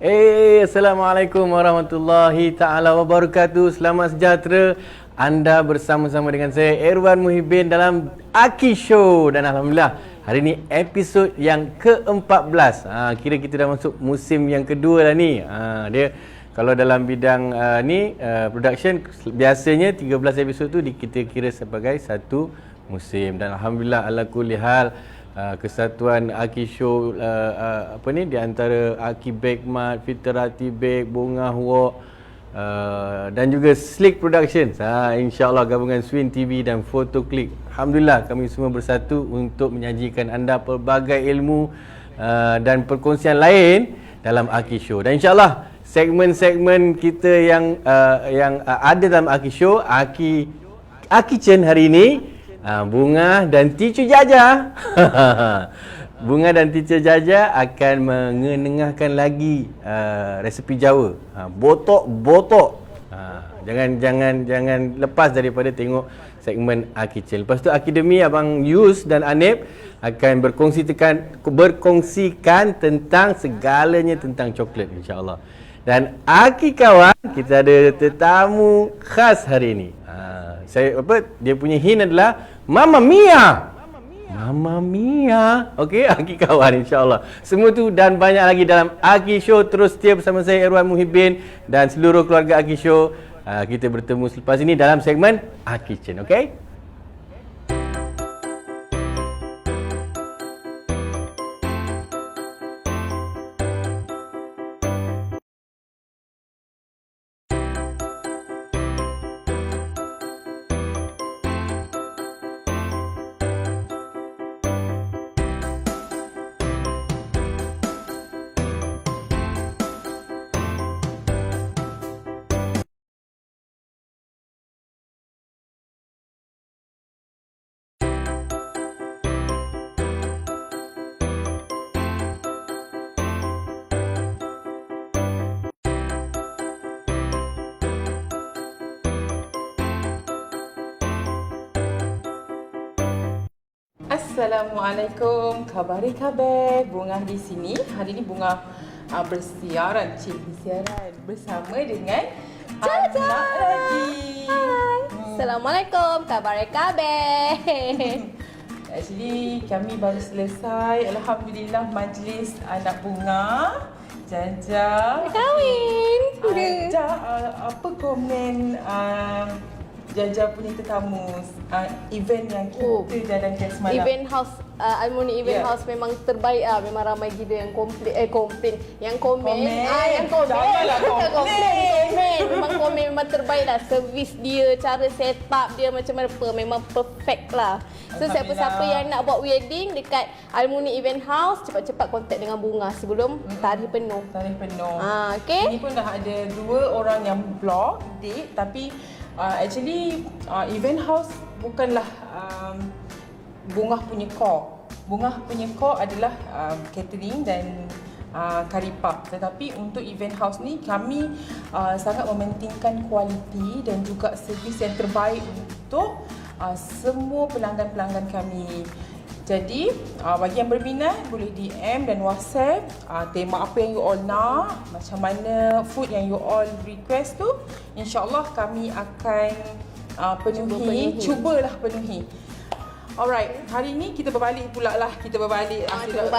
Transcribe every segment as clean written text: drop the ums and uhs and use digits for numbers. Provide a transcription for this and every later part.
Assalamualaikum warahmatullahi ta'ala wabarakatuh. Selamat sejahtera. Anda bersama-sama dengan saya Irwan Muhibin dalam Aki Show. Dan Alhamdulillah hari ini episod yang ke-14. Kira kita dah masuk musim yang kedua lah ni. Dia kalau dalam bidang production biasanya 13 episod tu kita kira sebagai satu musim. Dan Alhamdulillah ala kulli hal kesatuan Aki Show di antara Aki Bagmat, Fitrati Bag, Bunga Walk dan juga Slick Productions. InsyaAllah gabungan Swin TV dan Photoclick. Alhamdulillah kami semua bersatu untuk menyajikan anda pelbagai ilmu dan perkongsian lain dalam Aki Show. Dan insyaAllah segmen-segmen kita yang ada dalam Aki Show, Aki Chen hari ini, Bunga dan Teacher Jaja. Bunga dan Teacher Jaja akan mengenengahkan lagi resepi Jawa. Botok. Jangan lepas daripada tengok segmen Aki Chen. Lepas tu Akademi Abang Yus dan Anip akan berkongsikan tentang segalanya tentang coklat, insya-Allah. Dan Aki Kawan, kita ada tetamu khas hari ini. Dia punya hint adalah Mama Mia. Okey, Aki Kawan, insya-Allah. Semua tu dan banyak lagi dalam Aki Show. Terus setia bersama saya Irwan Muhibin dan seluruh keluarga Aki Show. Kita bertemu selepas ini dalam segmen Aki Chen, okey? Assalamualaikum, khabar Bunga di sini. Hari ini Bunga bersiaran bersama dengan Jaja. anak lagi. Hai. Assalamualaikum, khabar Actually kami baru selesai, alhamdulillah, majlis anak Bunga. Jaja kahwin. apa komen Jaja punya tetamu event yang kita jalankan semalam? Event house, Almuni Event House memang terbaik lah. Memang ramai gila yang komplain. Yang komen. Janganlah komplain. Memang komen memang terbaik lah. Servis dia, cara set up dia macam mana, memang perfect lah. So siapa-siapa yang nak buat wedding dekat Almuni Event House, cepat-cepat kontak dengan Bunga sebelum tarikh penuh. Okay. Ini pun dah ada 2 orang yang blog date, tapi actually event house bukanlah Bunga punya core. Bunga punya core adalah catering dan karipap. Tetapi untuk event house ni kami sangat mementingkan kualiti dan juga servis yang terbaik untuk semua pelanggan-pelanggan kami. Jadi bagi yang berminat boleh DM dan WhatsApp tema apa yang you all nak, macam mana food yang you all request tu, insya-Allah kami akan cubalah penuhi. Alright, hari ni kita berbalik pula lah. Kita berbalik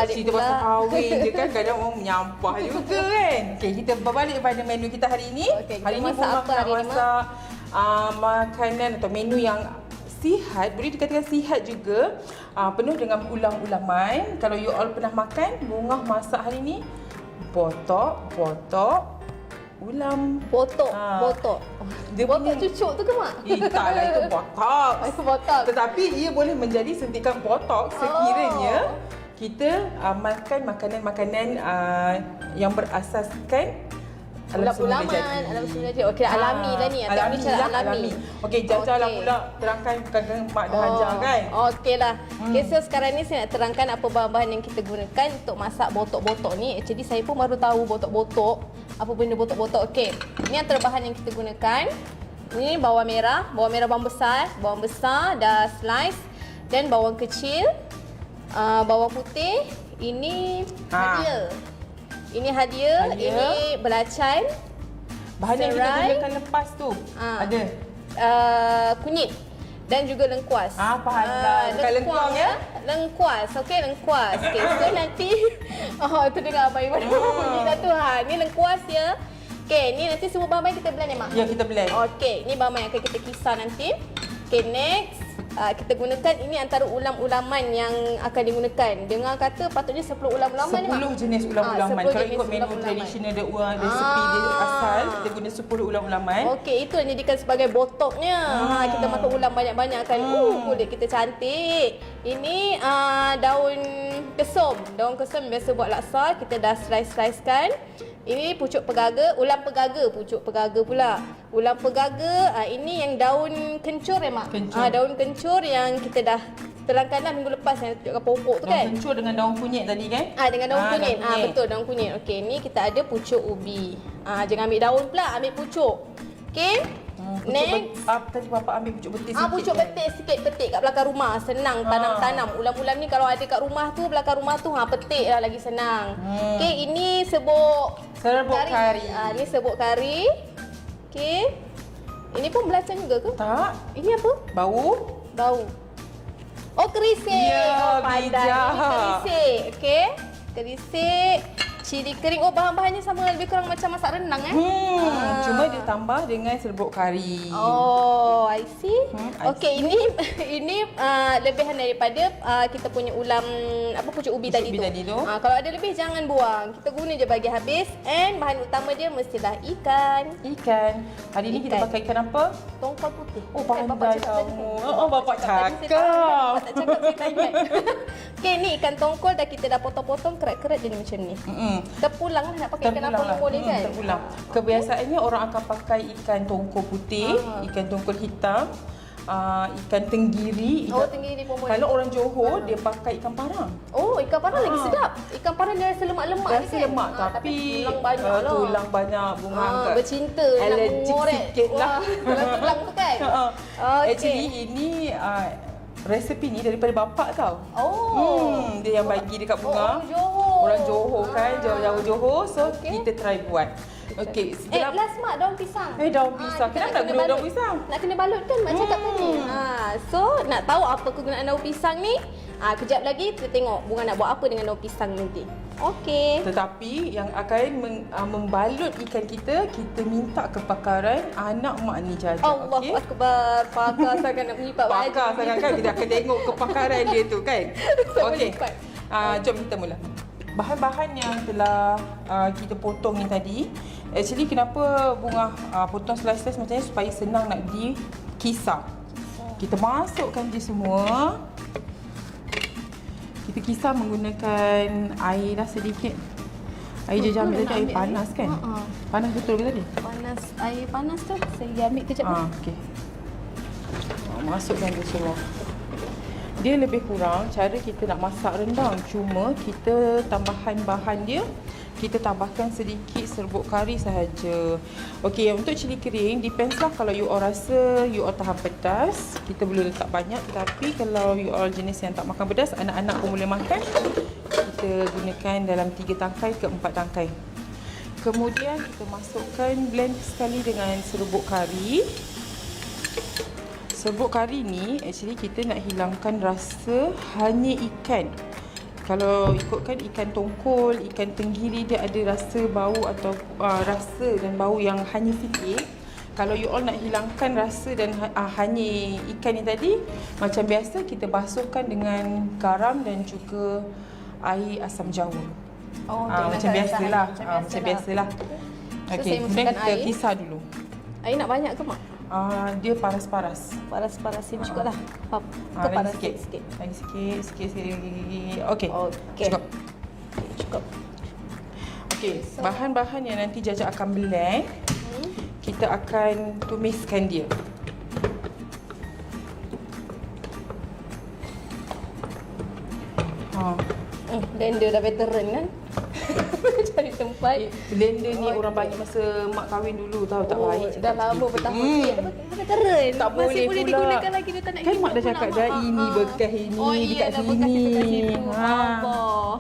cerita pasal kahwin je kan, kadang orang menyampah juga kan. Okey, kita berbalik pada menu kita hari ni. Hari ni Bunga nak masak makanan atau menu yang sihat, boleh dikatakan sihat juga, penuh dengan ulam-ulaman. Kalau you all pernah makan, Bunga masak hari ni botok ulam. Botok. Dia botok cucuk tu ke mak? Taklah, itu botok. Botok. Tetapi ia boleh menjadi sentikan botok sekiranya kita makan makanan-makanan yang berasaskan alam semula jadi. Okey, alami lah ni. Atau ni cara alami. Okey, Jaja lah pula terangkan, bukan mak dah ajar kan. Okey lah. Okay, so sekarang ni saya nak terangkan apa bahan-bahan yang kita gunakan untuk masak botok-botok ni. Actually saya pun baru tahu botok-botok. Apa benda botok-botok. Okey, ni antara bahan yang kita gunakan. Ini bawang merah bawang besar dah slice, dan bawang kecil, bawang putih, ini hadia. Ini hadiah. Ini belacan. Bahan yang kita serai. gunakan lepas tu. Ada. Kunyit dan juga lengkuas. Faham dah. Bukan lengkuang ya? Lengkuas. Okey, lengkuas. Okey, so nanti tu dengar abang Iwan bunyi dah tu. Ni lengkuas ya. Okey, ni nanti semua bahan-bahan kita blend ya, Mak? Ya, kita blend. Okey, ni bahan-bahan yang akan kita kisar nanti. Okey, next. Kita gunakan ini antara ulam-ulaman yang akan digunakan. Dengar kata patutnya 10 ulam-ulaman ni, Mak? 10 jenis ulam-ulaman. 10 Kalau jenis ikut menu ulam-ulaman. tradisional dia resipi dia asal, kita guna 10 ulam-ulaman. Okey, itu yang jadikan sebagai botoknya. Kita makan ulam banyak-banyak kan. Kulit kita cantik. Ini daun kesum. Daun kesum biasa buat laksa. Kita dah slice-slicekan. Ini pucuk pegaga, ulam pegaga, pucuk pegaga pula. Ulam pegaga, ini yang daun kencur ya, Mak? Kencur. Daun kencur yang kita dah terangkanlah minggu lepas yang tunjukkan pokok tu kan. Daun kencur dengan daun kunyit tadi kan? Dengan daun kunyit. Betul, daun kunyit. Okey, ni kita ada pucuk ubi. Jangan ambil daun pula, ambil pucuk. Okey. Next. Tadi Bapa ambil pucuk betis sikit. Pucuk kan? betis sikit, petik kat belakang rumah. Senang tanam-tanam. Ulam-ulam ni kalau ada kat rumah tu, belakang rumah tu, petik lah lagi senang. Okey, ini serbuk kari. Ni serbuk kari. Okey. Ini pun belacan juga ke? Tak. Ini apa? Bau. Oh, kerisik. Ya, pandai. bijak. Ini kerisik. Okey. Kerisik. Cili kering. Oh, bahan-bahannya sama lebih kurang macam masak rendang Cuma dia tambah dengan serbuk kari. Oh, I see. I Okey, ini lebihan daripada kita punya ulam pucuk ubi tadi tu. Kalau ada lebih jangan buang. Kita guna je bagi habis. And bahan utama dia mestilah ikan. Hari ni kita pakai ikan apa? Tongkol putih. Oh, Bapak pandai cakap tadi. kamu. Bapak Tadi saya cakap. Bapak tak cakap saya tak ingat. Okey, ni ikan tongkol dah kita dah potong-potong kerat-kerat jadi macam ni. Terpulang lah nak pakai ikan apa pun boleh kan? Terpulang. Kebiasaannya orang akan pakai ikan tongkol putih, ikan tongkol hitam, ikan tenggiri. Oh, tenggiri pun boleh. Kalau orang Johor dia pakai ikan parang. Oh, ikan parang lagi sedap. Ikan parang dia rasa lemak-lemak ni Rasa kan? lemak tapi tulang banyak lah. tulang banyak bunga angkat. Bercinta Allergic nak mengorek. sikit lah. Tulang tu kan? Actually ini resepi ni daripada bapak tau. Dia yang bagi dekat bunga. Orang Johor kan, jauh-jauh Johor. So kita try buat. Okey, last Mak, daun pisang. Daun pisang. Kenapa nak guna daun pisang? Nak kena balut kan Mak cakap tadi. So nak tahu apa kegunaan daun pisang ni? Kejap lagi kita tengok bunga nak buat apa dengan daun pisang nanti. Okey. Tetapi yang akan membalut ikan kita minta kepakaran anak mak ni Jaja. Allahu Akbar. Pakar sangat nak menyipat baju. Pakar sangat kan, kita akan tengok kepakaran dia tu kan. Okey. Jom kita mula. Bahan-bahan yang telah kita potong ni tadi, actually kenapa bunga potong slice-slice macam ni supaya senang nak dikisar. Kita masukkan dia semua. Kita kisar menggunakan air dah sedikit. Air je jambil tadi, air panas kan? Panas betul ke tadi? Panas, air panas tu. Saya ambil kejap. Okey. Masukkan dia semua. Dia lebih kurang cara kita nak masak rendang. Cuma kita tambahan bahan dia, kita tambahkan sedikit serbuk kari sahaja. Okey, untuk cili kering depends lah. Kalau you all rasa you all tahan pedas, kita boleh letak banyak. Tetapi kalau you all jenis yang tak makan pedas, anak-anak pun boleh makan, kita gunakan dalam 3 tangkai ke 4 tangkai. Kemudian kita masukkan blend sekali dengan serbuk kari. Serbuk kari ni actually kita nak hilangkan rasa hanya ikan. Kalau ikutkan ikan tongkol, ikan tenggiri, dia ada rasa bau atau rasa dan bau yang hanya sikit. Kalau you all nak hilangkan rasa dan hanya ikan ni tadi, macam biasa kita basuhkan dengan garam dan juga air asam jawa. Macam biasalah. Macam biasalah. Okey, kemudian kita kisar dulu. Air nak banyak ke Mak? Dia paras-paras. Paras-parasin juga lah. Lagi sikit. Lagi sikit. Okey. Cukup. Cukup. Okey, bahan-bahan yang nanti Jaja akan blend, kita akan tumiskan dia. Blender dah veteran kan? Cari tempat. Blender ni orang banyak masa mak kahwin dulu tahu tak baik. Dah lama bertahun. Veteran. Tak boleh masih boleh pula. digunakan lagi, dia tak nak Kan hidup mak dah pula, cakap Mak. dah ini bekas ini dekat iyalah, sini. bekas kita kat situ. Allah.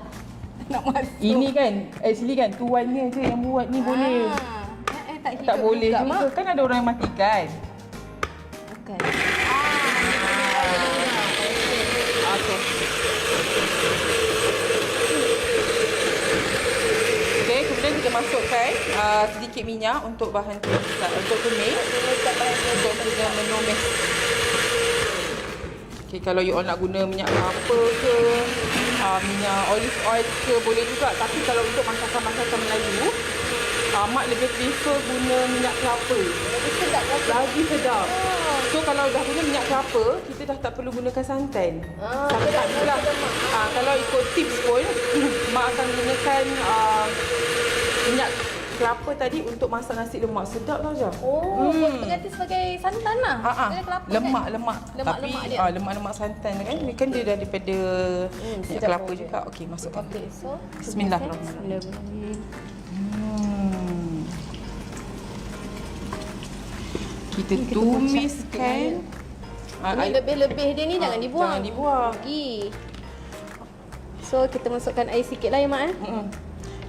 Nak masuk. Ini kan, actually kan, tuannya je yang buat ni boleh. Tak hidup Tak boleh juga, juga. Mak. Kan ada orang yang matikan. Bukan. Okay. Okay, kemudian kita masukkan sedikit minyak untuk bahan untuk tumis. Untuk kita menumis. Okay, kalau you all nak guna minyak kelapa ke, minyak olive oil ke boleh juga. Tapi kalau untuk masakan-masakan Melayu, Mak lebih prefer guna minyak kelapa. Lagi sedap rasa. Lagi sedap. So kalau dah guna minyak kelapa, kita dah tak perlu gunakan santan. Santan pula. Kalau ikut tips pun, Mak akan gunakan minyak kelapa tadi untuk masak nasi lemak. Sedap tau je. Berganti sebagai santan lah. Dia kelapa Lemak, kan? lemak. Lemak-lemak Tapi dia. lemak-lemak santan kan, kan dia daripada minyak sedap kelapa bau dia. juga. Okey, masukkan. Okay, so Bismillahirrahmanirrahim. Kita tumiskan. Ini lebih-lebih dia ni jangan dibuang. Jangan dibuang. Pergi. So kita masukkan air sikit lah ya Mak.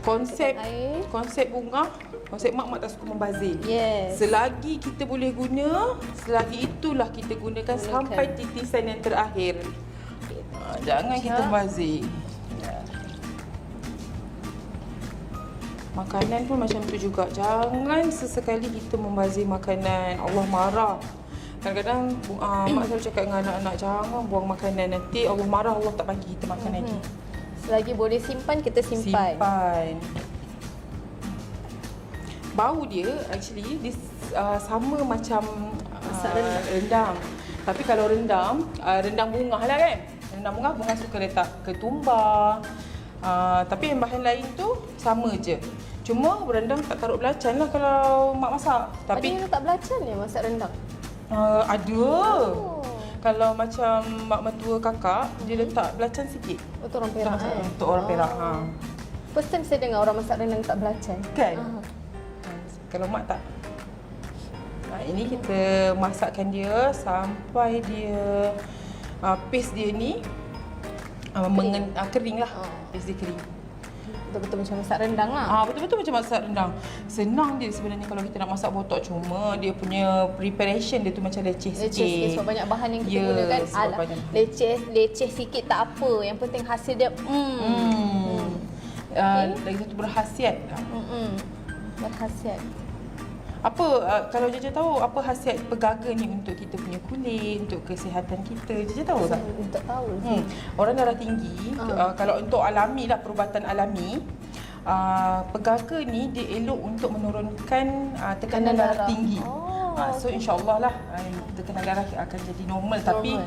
Konsep Air. konsep bunga, konsep mak tak suka membazir. Yes. Selagi kita boleh guna, selagi itulah kita gunakan sampai titisan yang terakhir. Jangan kita membazir. Makanan pun macam tu juga. Jangan sesekali kita membazir makanan. Allah marah. Kadang-kadang mak selalu cakap dengan anak-anak, jangan buang makanan. Nanti Allah marah, Allah tak bagi kita makan lagi. Selagi boleh simpan, kita simpan. Bau dia actually dia sama macam Masak rendang. Tapi kalau rendang bunga lah kan. Rendang bunga suka letak ketumbar. Tapi yang bahan lain tu sama je. Cuma rendang tak taruh belacan lah kalau mak masak. Tapi Tapi ada letak belacan ya masak rendang? ada. Kalau macam mak mertua kakak, dia letak belacan sikit. Untuk orang Perak Untuk orang Perak. First time saya dengar orang masak rendang tak belacan. Kan? Kalau mak tak. Ini kita masakkan dia sampai dia paste dia ni kering lah. Paste dia kering. Betul-betul macam masak rendang lah. Betul-betul macam masak rendang. Senang dia sebenarnya kalau kita nak masak botok, cuma dia punya preparation dia tu macam leceh sikit. Leceh sikit sebab banyak bahan yang kita gunakan. Alah, leceh sikit tak apa. Yang penting hasil dia Lagi satu berkhasiat. Berkhasiat. Apa kalau Jaja tahu apa khasiat pegaga ni untuk kita punya kulit, untuk kesihatan kita? Jaja tahu tak? Untuk tahu. Orang darah tinggi, kalau untuk alami lah, perubatan alami, pegaga ni dia elok untuk menurunkan tekanan darah tinggi. So insya-Allah lah tekanan darah akan jadi normal. Tapi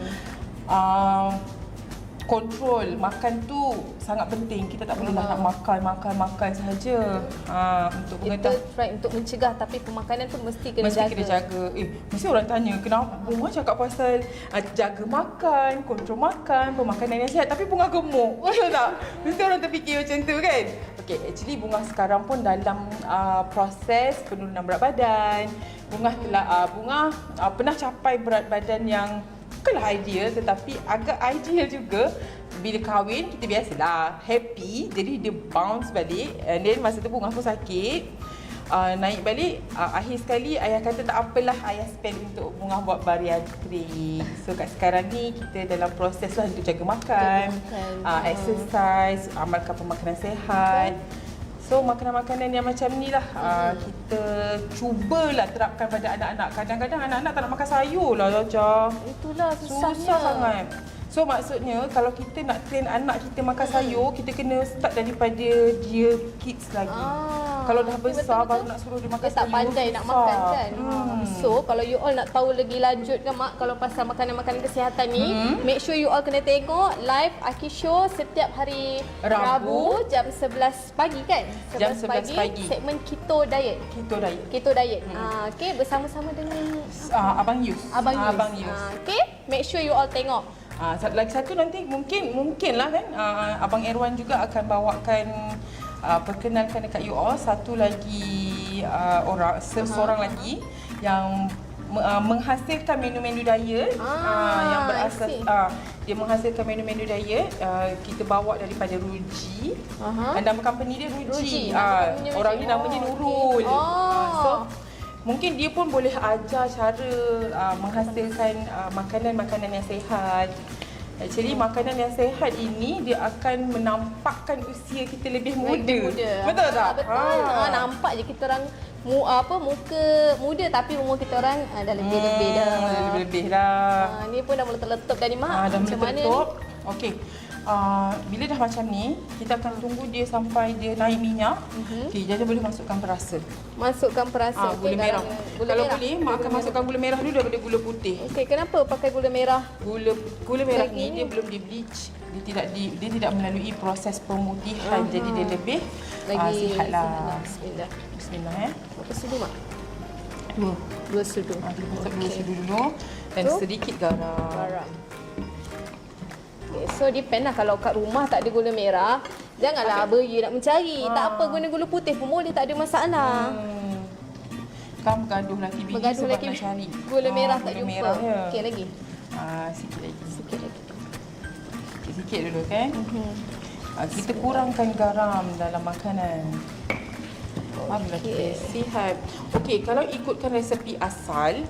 kontrol makan tu sangat penting. Kita tak boleh nak makan sahaja. Untuk Kita try untuk mencegah, tapi pemakanan tu mesti kena jaga. Mesti orang tanya kenapa Bunga cakap pasal jaga makan, kontrol makan, pemakanan yang sihat, tapi Bunga gemuk. Betul tak? Mesti orang terfikir macam tu kan? Okay, actually Bunga sekarang pun dalam proses penurunan berat badan. Bunga pernah capai berat badan yang bukanlah ideal, tetapi agak ideal juga. Bila kahwin, kita biasalah happy, jadi dia bounce balik. And then masa tu Bunga pun sakit, naik balik. Akhir sekali ayah kata tak apalah, ayah spend untuk Bunga buat bariatrik. So kat sekarang ni kita dalam proses lah untuk jaga makan, exercise, amalkan pemakanan sihat. So makanan-makanan yang macam ni lah kita cubalah terapkan pada anak-anak. Kadang-kadang anak-anak tak nak makan sayur lah Jaja. Itulah susahnya. Susah sangat. So maksudnya kalau kita nak train anak kita makan sayur, kita kena start daripada dia kids lagi. Kalau dah besar baru nak suruh dia makan sayur, tak pandai nak makan kan. So kalau you all nak tahu lagi lanjut ke Mak kalau pasal makanan-makanan kesihatan ni, make sure you all kena tengok live Aki Show setiap hari Rabu jam 11 pagi kan? Jam 11 pagi. Segmen Keto Diet. Keto Diet. Okay, bersama-sama dengan Abang Yus. Abang Yus. Okay, make sure you all tengok. Lagi satu nanti mungkin lah kan, Abang Erwan juga akan bawakan perkenalkan dekat you all satu lagi seseorang lagi yang menghasilkan menu-menu diet yang berasas dia menghasilkan menu-menu diet. Kita bawa daripada Ruji. Nama company dia Ruji. Orang ni namanya Nurul. So mungkin dia pun boleh ajar cara menghasilkan makanan-makanan yang sihat. Actually makanan yang sihat ini dia akan menampakkan usia kita lebih muda. Betul tak? Betul. Nampak je kita orang muka muda tapi umur kita orang dah lebih-lebih dah. Lebih-lebih dah. Ni pun dah mula terletup dah ni Mak. Dah mula Macam mana terletup. ni? Okey. Bila dah macam ni, kita akan tunggu dia sampai dia naik minyak. Okey, Jaja boleh masukkan perasa. Masukkan perasa. Gula merah. Kalau boleh, Mak akan masukkan gula merah dulu daripada gula putih. Okey, kenapa pakai gula merah? Gula merah ni dia belum di bleach. Dia tidak melalui proses pemutihan. Jadi dia lebih sihatlah. Bismillah. Bismillah Berapa sudu Mak? 2 sudu. Kita masak 2 sudu dulu dan sedikit garam. Okay, so depend lah kalau kat rumah tak ada gula merah, janganlah beri nak mencari. Tak apa, guna gula putih pun boleh, tak ada masalah. Kan bergaduh laki bini Bergaduh sebab laki nak cari gula merah tak jumpa. merah, ya. Okey lagi. Sikit lagi. Sikit lagi. Sikit dulu kan. Kita kurangkan garam dalam makanan. Okey. Sihat. Okey, kalau ikutkan resepi asal,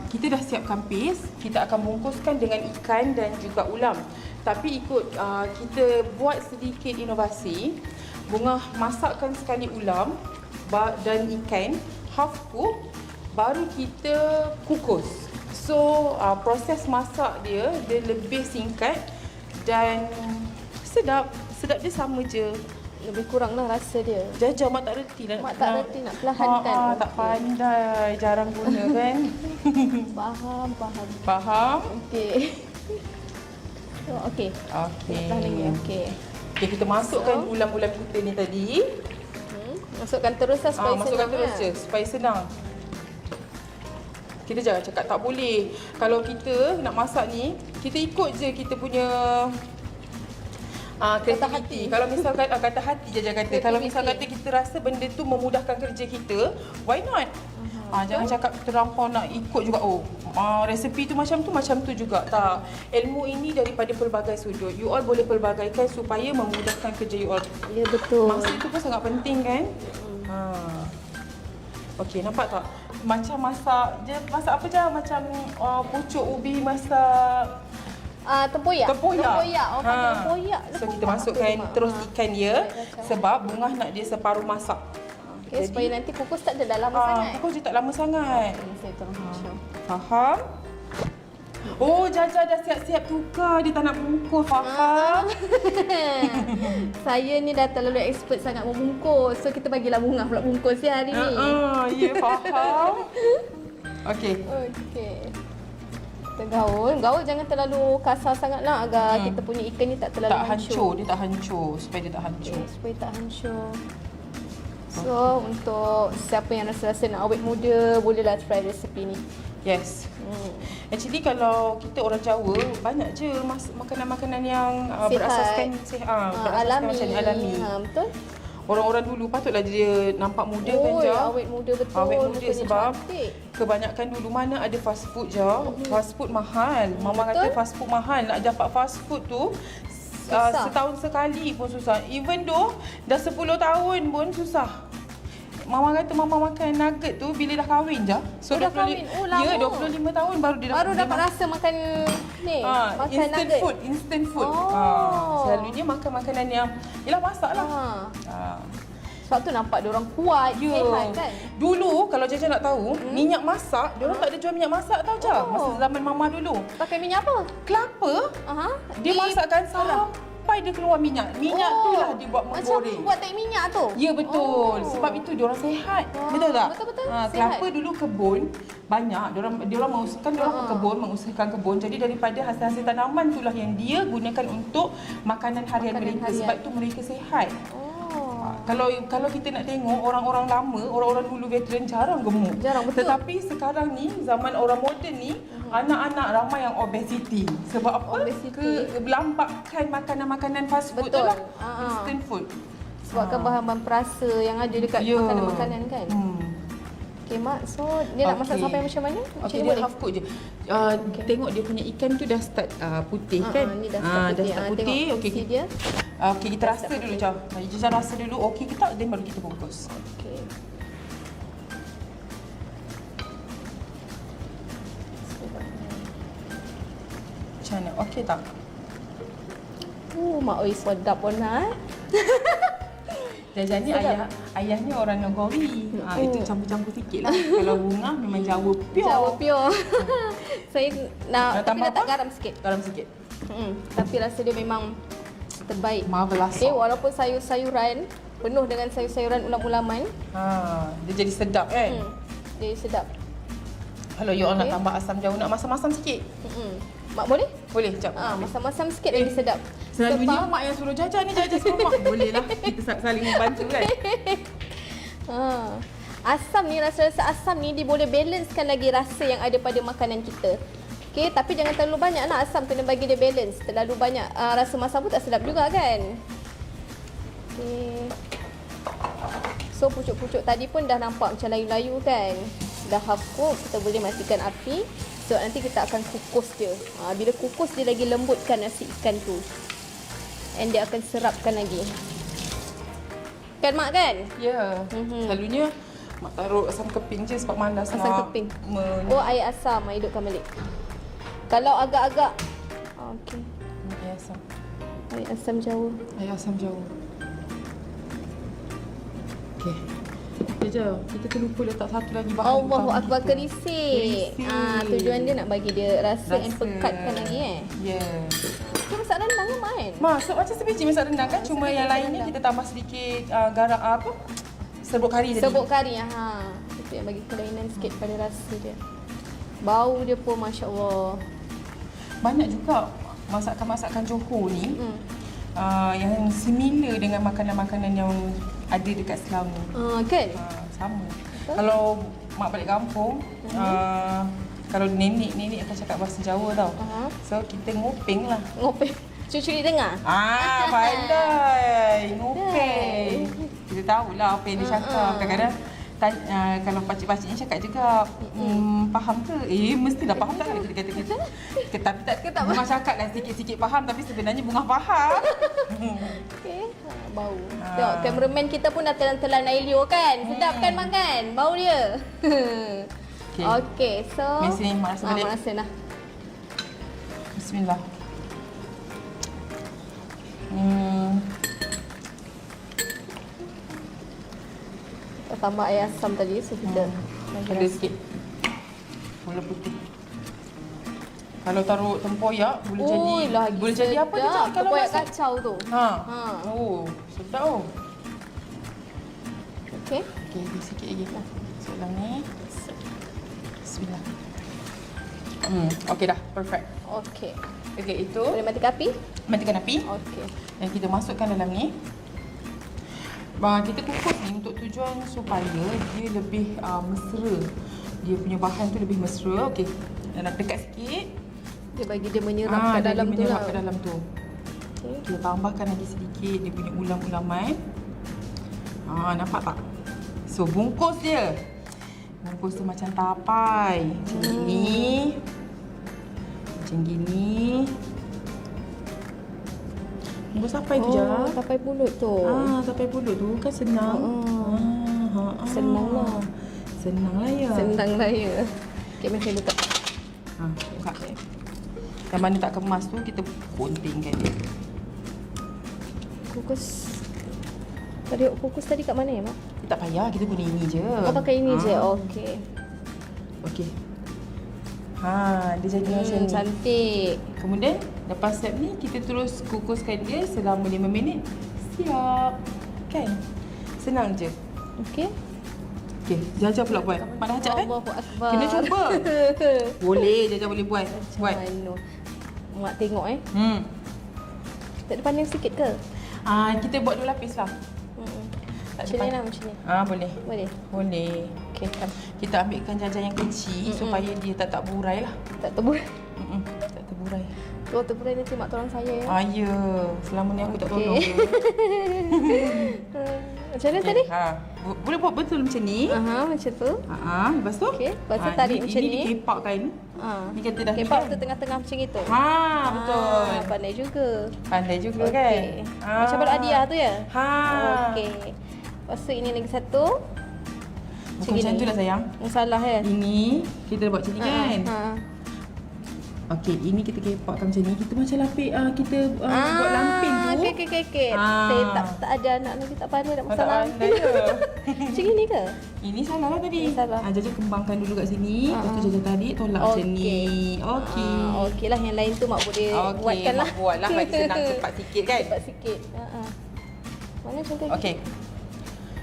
kita dah siapkan paste. Kita akan bungkuskan dengan ikan dan juga ulam. Tapi kita buat sedikit inovasi. Bunga masakkan sekali ulam dan ikan, half cook, baru kita kukus. So proses masak dia lebih singkat dan sedap. Sedap dia sama je. Lebih kurang lah rasa dia. Jaja Mak tak reti lah. Mak tak reti nak perlahankan. Tak pandai, jarang guna kan. Faham. Faham? Okey. Okey. Okey. Nak lagi. Okey. Okey, kita masukkan ulam-ulam kita ni tadi. Masukkan terus lah supaya masukkan senang terus lah. je supaya senang. Kita jangan cakap tak boleh. Kalau kita nak masak ni, kita ikut je kita punya kreativiti. Kalau misalkan kata hati je kata. Kalau misal kata kita rasa benda tu memudahkan kerja kita, why not? Jangan cakap terlampau nak ikut juga. Resepi tu macam tu juga. Tak. Ilmu ini daripada pelbagai sudut. You all boleh pelbagaikan supaya memudahkan kerja you all. Ya betul. Masa itu pun sangat penting kan? Okey, nampak tak? Macam masak apa je? Macam pucuk ubi masak Tempoyak. Tempoyak. Panggil tempoyak. So kita masukkan terus ikan dia sebab Bungah nak dia separuh masak. Okay, supaya nanti kukus tak ada dah lama sangat. Kukus dia tak lama sangat. Saya terus Faham? Jaja dah siap-siap tukar. Dia tak nak bungkus. Faham? Saya ni dah terlalu expert sangat membungkus. So kita bagilah Bunga pula bungkus ya hari ni. Ya, faham. Okey. Kita gaul jangan terlalu kasar sangat lah agar kita punya ikan ni tak terlalu hancur. Dia tak hancur. Supaya dia tak hancur. Supaya tak hancur. So untuk siapa yang rasa-rasa nak awet muda, bolehlah try resepi ni. Yes. Actually kalau kita orang Jawa, banyak je makanan-makanan yang berasaskan alami. Macam alami. Betul. Orang-orang dulu patutlah dia nampak muda kan je. Awet muda betul. Awet muda sebab cantik. Kebanyakan dulu mana ada fast food je. Fast food mahal. Mama kata fast food mahal. Nak dapat fast food tu setahun sekali pun susah. Even though dah 10 tahun pun susah. Mama kata mama makan nugget tu bila dah kahwin je. So dah kahwin? Lama. Ya, 25 tahun baru dia dapat rasa makan ni. Makan instant nugget. Instant food. Selalunya makan makanan yang yalah masak lah. Sebab tu nampak dia orang kuat, sihat kan. Dulu kalau Jaja nak tahu, minyak masak, dia orang tak ada jual minyak masak tau je. Masa zaman mama dulu. Pakai minyak apa? Kelapa. Dia masakkan sampai dia keluar minyak. Minyak tu lah dia buat menggoreng. Macam buat tek minyak tu? Ya betul. Sebab itu dia orang sihat. Betul tak? Betul. Kelapa dulu kebun banyak. Dia orang mengusahakan kebun. Jadi daripada hasil-hasil tanaman itulah yang dia gunakan untuk makanan harian mereka. Sebab itu mereka sihat. Kalau kita nak tengok orang-orang lama, orang-orang dulu veteran jarang gemuk. Betul. Tetapi sekarang ni zaman orang moden ni, anak-anak ramai yang obesity. Sebab apa? Kelambakan makanan-makanan fast food tu lah. Instant food. Sebabkan bahan-bahan perasa yang ada dekat makanan-makanan kan. Okay, Mak. So, dia nak masak Okey. sampai macam mana? Okey, dia half cook je. Tengok dia punya ikan tu dah start putih kan? Ni dah start putih. Dah start putih. Tengok Okey, isi dia. okey, kita rasa dulu, Jom. Jom rasa dulu okey ke tak, then baru kita bungkus. Okay. Macam mana? Okey tak? Mak oi sedap pun ha. Jajan ni ayah ni orang Nagori. Itu campur-campur sikit lah. Kalau bunga memang Jawa pure. Jawa pure. Saya nak tapi tambah letak apa? garam sikit. Garam sikit. Tapi rasa dia memang terbaik. Marvelous. Walaupun sayur-sayuran penuh dengan sayur-sayuran ulam-ulaman, Dia jadi sedap kan? dia sedap. Kalau you all nak Okey. tambah asam jawa, nak masam-masam sikit? Mak boleh? Boleh, sekejap. Masam-masam sikit lagi sedap. Selalunya mak yang suruh jajan ni, jajan suruh mak. Boleh lah, kita saling membantu kan? Asam ni, rasa-rasa asam ni dia boleh balancekan lagi rasa yang ada pada makanan kita. Okey, tapi jangan terlalu banyak lah asam, kena bagi dia balance. Terlalu banyak rasa masam pun tak sedap juga kan. Okey. So pucuk-pucuk tadi pun dah nampak macam layu-layu kan. Dah half cook, kita boleh matikan api. So nanti kita akan kukus dia. Bila kukus dia lagi lembutkan nasi ikan tu. And dia akan serapkan lagi. Kan Mak kan? Ya, selalunya mak taruh asam keping je sebab malas Asam nak keping. Oh, air asam. Air hidupkan balik. Kalau agak-agak okey. Air asam. Air asam Jawa. Air asam Jawa. Okey. Sekejap, kita terlupa letak satu lagi bahan. Allahu utama Akbar, kita. kerisik. Kerisik. Tujuan dia nak bagi dia rasa and pekatkan lagi Ya. Kita masak rendang ke Mak kan? Masuk macam sebiji masak rendang kan, cuma yang lain ni kita tambah sedikit garam serbuk kari tadi. Serbuk kari. Itu yang bagi kelainan sikit pada rasa dia. Bau dia pun Masya Allah. Banyak juga masakan-masakan Johor ni yang similar dengan makanan-makanan yang ada dekat Selangor. Kan? Sama. Kalau mak balik kampung, kalau nenek akan cakap bahasa Jawa tau. So kita ngopeng lah. Ngopeng. Cucu ni dengar? Pandai. Ngopeng. Kita tahulah apa yang dia cakap. Kadang-kadang kalau pakcik-pakcik ni cakap juga, faham ke? Mestilah faham tak kalau kita kata tapi tak memang cakap lah sikit-sikit faham tapi sebenarnya bunga faham. Okey, bau. Tengok kameraman kita pun dah telan-telan air liur kan. Sedap kan makan? Bau dia. Okey, so Mari sini, mak rasa balik. Mak rasa lah. Bismillah. Kita tambah air asam tadi, so kita Ada sikit gula putih. Kalau taruh tempoyak boleh jadi apa tu Cak, kalau tempoyak masak? kacau tu. Oh, sedap oh. Okey. Okey, ada sikit lagi. Masuk dalam ni. Bismillah. Okey dah, perfect. Okey. Okey, itu Boleh matikan api? matikan api Okey. dan kita masukkan dalam ni. Kita kukus ni untuk tujuan supaya dia lebih mesra. Dia punya bahan tu lebih mesra. Okey. Dan nak dekat sikit. Dia bagi dia menyerap ke dalam tu menyerap lah. ke dalam tu. Okey. Kita tambahkan lagi sedikit dia punya ulam-ulaman. Nampak tak? So bungkus dia. Bungkus tu macam tapai. Macam gini. Macam gini. Bungkus tapai tu je. Tapai pulut tu. Tapai pulut tu kan senang. Senang lah. Senang lah ya. Senang lah ya. Okey, mari saya buka. Buka. Yang mana tak kemas tu kita guntingkan dia. Kukus. Tadi kukus tadi kat mana ya, Mak? Tak payah, kita guna ini je. Pakai ini je. Okey. Okey. Dia jadi macam ni. Cantik. Kemudian lepas step ni kita terus kukuskan dia selama 5 minit. Siap. Kan? Senang je. Okey. Okey, Jaja pula buat. Mak dah ajak kan? Allahu Akbar. Kena cuba. Boleh, Jaja boleh buat. Buat. Mana? Mak tengok Tak ada pandang sikit ke? Kita buat 2 lapis lah. Macam ni lah, macam ni. Boleh. Boleh? Boleh. Okey. Kita ambilkan jajan yang kecil supaya dia tak burai lah. Tak terburai. Tak terburai. Kalau terburai nanti mak tolong saya ya. Ya. Selama ni aku tak tolong. Macam mana tadi? Boleh buat betul macam ni. Macam tu. Lepas tu? Okey, lepas tu tarik macam ni. Ini dikepakkan. Ni kata dah Kepak ni tu tengah-tengah macam itu. Betul. Pandai juga. Pandai juga kan? Macam balok hadiah tu ya? Okey. Okey. Lepas tu ini lagi satu. Bukan macam tu lah sayang. Salah ya? Ini kita buat macam ni kan? Okey, ini kita kepakkan macam ni. Kita macam lapik kita buat lampin tu. Okey. Saya tak ada anak lagi, tak pandai nak masak lampin. Macam ni ke? Ini salah lah tadi. Salah. Jaja kembangkan dulu kat sini. Lepas tu Jaja tarik, tolak macam ni. Okey. Okey lah, yang lain tu mak boleh buatkan lah. Buat lah bagi senang cepat sikit kan? Cepat sikit. Mana contoh Okey.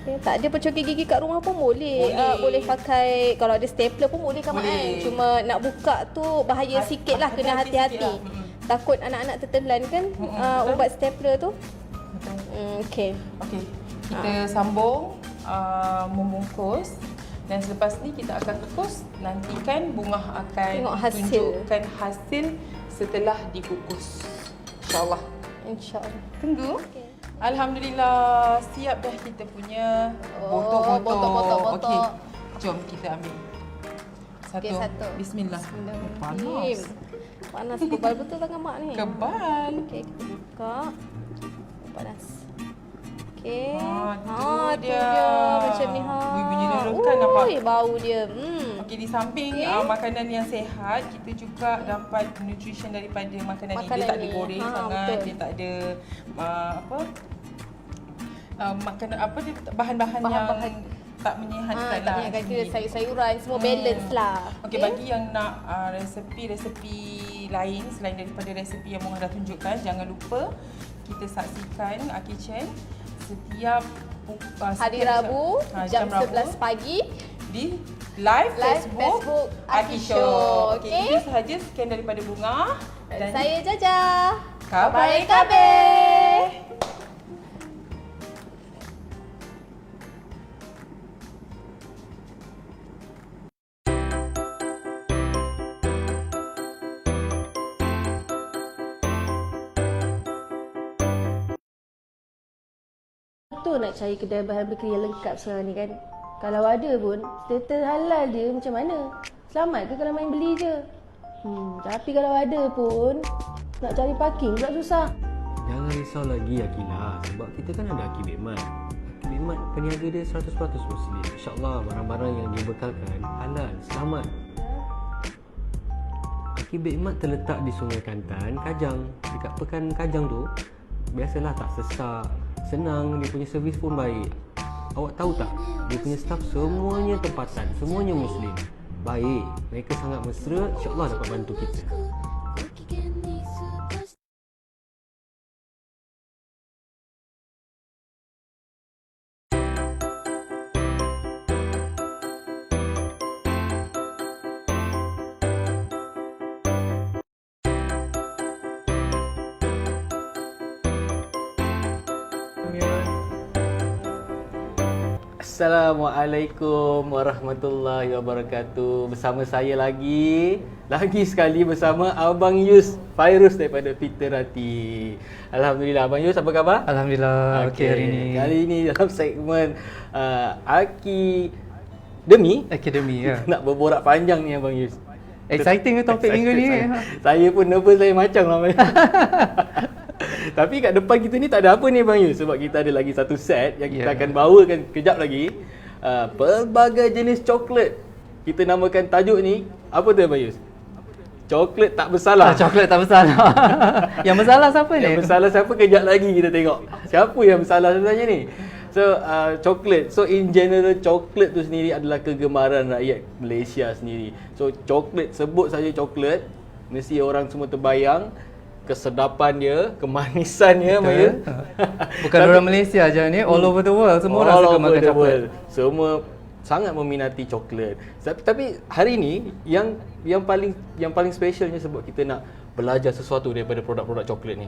Tak ada pencokit gigi kat rumah pun boleh. Boleh pakai, kalau ada stapler pun boleh kan Mak kan. Cuma nak buka tu bahaya sikit lah, kena hati-hati. Takut anak-anak tertelan kan ubat stapler tu. Okey. Kita sambung membungkus. Dan selepas ni kita akan kukus. Nantikan Bunga akan tunjukkan hasil setelah dikukus. InsyaAllah. Tunggu. Alhamdulillah, siap dah kita punya botok-botok. Okey, jom kita ambil. Satu. Bismillah. Panas kebal betul tangan mak ni. Kebal. Okey, kita buka. Panas. Okey. Tu dia. Macam ni Bunyi lerukan nampak. Bau dia. Okey, di samping makanan yang sihat, kita juga dapat nutrition daripada makanan ni. Dia tak digoreng sangat, betul. Dia tak ada makanan bahan-bahan yang tak menyihatkan tak menyihatkan kita, sayur-sayuran semua balance lah. Okey, bagi yang nak resepi-resepi lain selain daripada resepi yang Bunga dah tunjukkan, jangan lupa kita saksikan Kitchen setiap hari Rabu jam 11 pagi di live Facebook Aki Show. Okey, itu sahaja sekian daripada Bunga dan saya Jaja. Kabar. Betul nak cari kedai bahan bakery yang lengkap sekarang ni kan. Kalau ada pun, status halal dia macam mana? Selamat ke kalau main beli je? Tapi kalau ada pun, nak cari parking pula susah. Jangan risau lagi Akilah, sebab kita kan ada Aki Bekmat. Aki Bekmat peniaga dia 100% Muslim. InsyaAllah barang-barang yang dibekalkan halal, selamat. Aki Bekmat terletak di Sungai Kantan, Kajang. Dekat Pekan Kajang tu, biasalah tak sesak, senang, dia punya servis pun baik. Awak tahu tak, dia punya staff semuanya tempatan, semuanya Muslim. Baik, mereka sangat mesra, insyaAllah dapat bantu kita. Assalamualaikum warahmatullahi wabarakatuh. Bersama saya lagi sekali bersama Abang Yus Fairuz daripada Fitrati. Alhamdulillah, Abang Yus apa khabar? Alhamdulillah, okey hari ni. Kali ni dalam segmen Akademi ya. nak berborak panjang ni Abang Yus. Exciting ke topik minggu ni? Saya pun nervous, saya macam lah. Tapi kat depan kita ni tak ada apa ni Bang Yus, sebab kita ada lagi satu set yang kita akan bawakan kejap lagi. Pelbagai jenis coklat. Kita namakan tajuk ni apa tu Bang Yus? Coklat tak bersalah. Coklat tak bersalah. Yang bersalah siapa ni? Yang bersalah siapa kejap lagi kita tengok. Siapa yang bersalah sebenarnya ni? So coklat. So in general coklat tu sendiri adalah kegemaran rakyat Malaysia sendiri. So coklat, sebut saja coklat, mesti orang semua terbayang kesedapan dia, kemanisan dia, Maya. Bukan orang Malaysia je ni, all over the world semua orang suka makan coklat. Semua sangat meminati coklat. Tapi hari ni yang paling specialnya sebab kita nak belajar sesuatu daripada produk-produk coklat ni.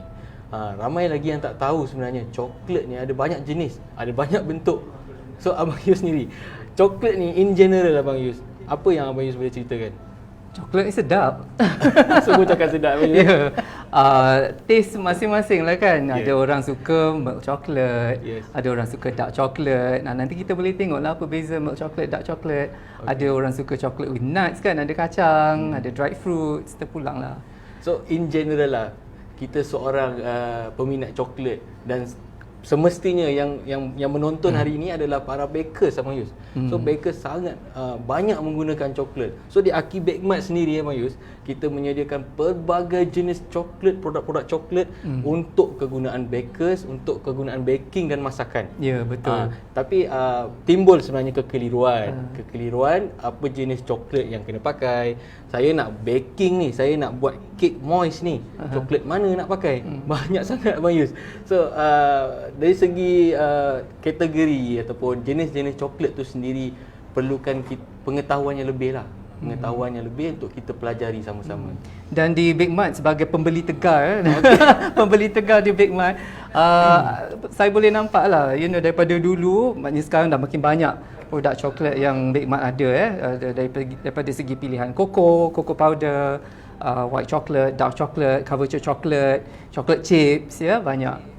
Ramai lagi yang tak tahu sebenarnya coklat ni ada banyak jenis, ada banyak bentuk. So Abang Yus sendiri, coklat ni in general Abang Yus, apa yang Abang Yus boleh ceritakan? Coklat ni sedap. Semua cakap sedap. Ya. Yeah. Taste masing-masing lah kan. Yeah. Ada orang suka milk chocolate, Yes. ada orang suka dark chocolate. Nah, nanti kita boleh tengok lah apa beza milk chocolate, dark chocolate. Ada orang suka chocolate with nuts kan, ada kacang, ada dried fruits, terpulang lah. So in general lah, kita seorang peminat coklat dan semestinya yang menonton hari ini adalah para bakers Abang Yus. So bakers sangat banyak menggunakan coklat. So di Aki Bake Mart sendiri Abang Yus, kita menyediakan pelbagai jenis coklat, produk-produk coklat untuk kegunaan bakers, untuk kegunaan baking dan masakan. Ya, betul. Tapi timbul sebenarnya kekeliruan apa jenis coklat yang kena pakai. Saya nak baking ni, saya nak buat kek moist ni, coklat mana nak pakai? Banyak sangat Abang Yus. So dari segi kategori ataupun jenis-jenis coklat tu sendiri perlukan pengetahuan yang lebih lah. Pengetahuan yang lebih untuk kita pelajari sama-sama. Dan di Bake Mart sebagai pembeli tegar, pembeli tegar di Bake Mart, saya boleh nampak lah, daripada dulu, maknanya sekarang dah makin banyak produk coklat yang Bake Mart ada daripada segi pilihan cocoa powder, white chocolate, dark chocolate, cover chocolate, chocolate chips, ya, banyak.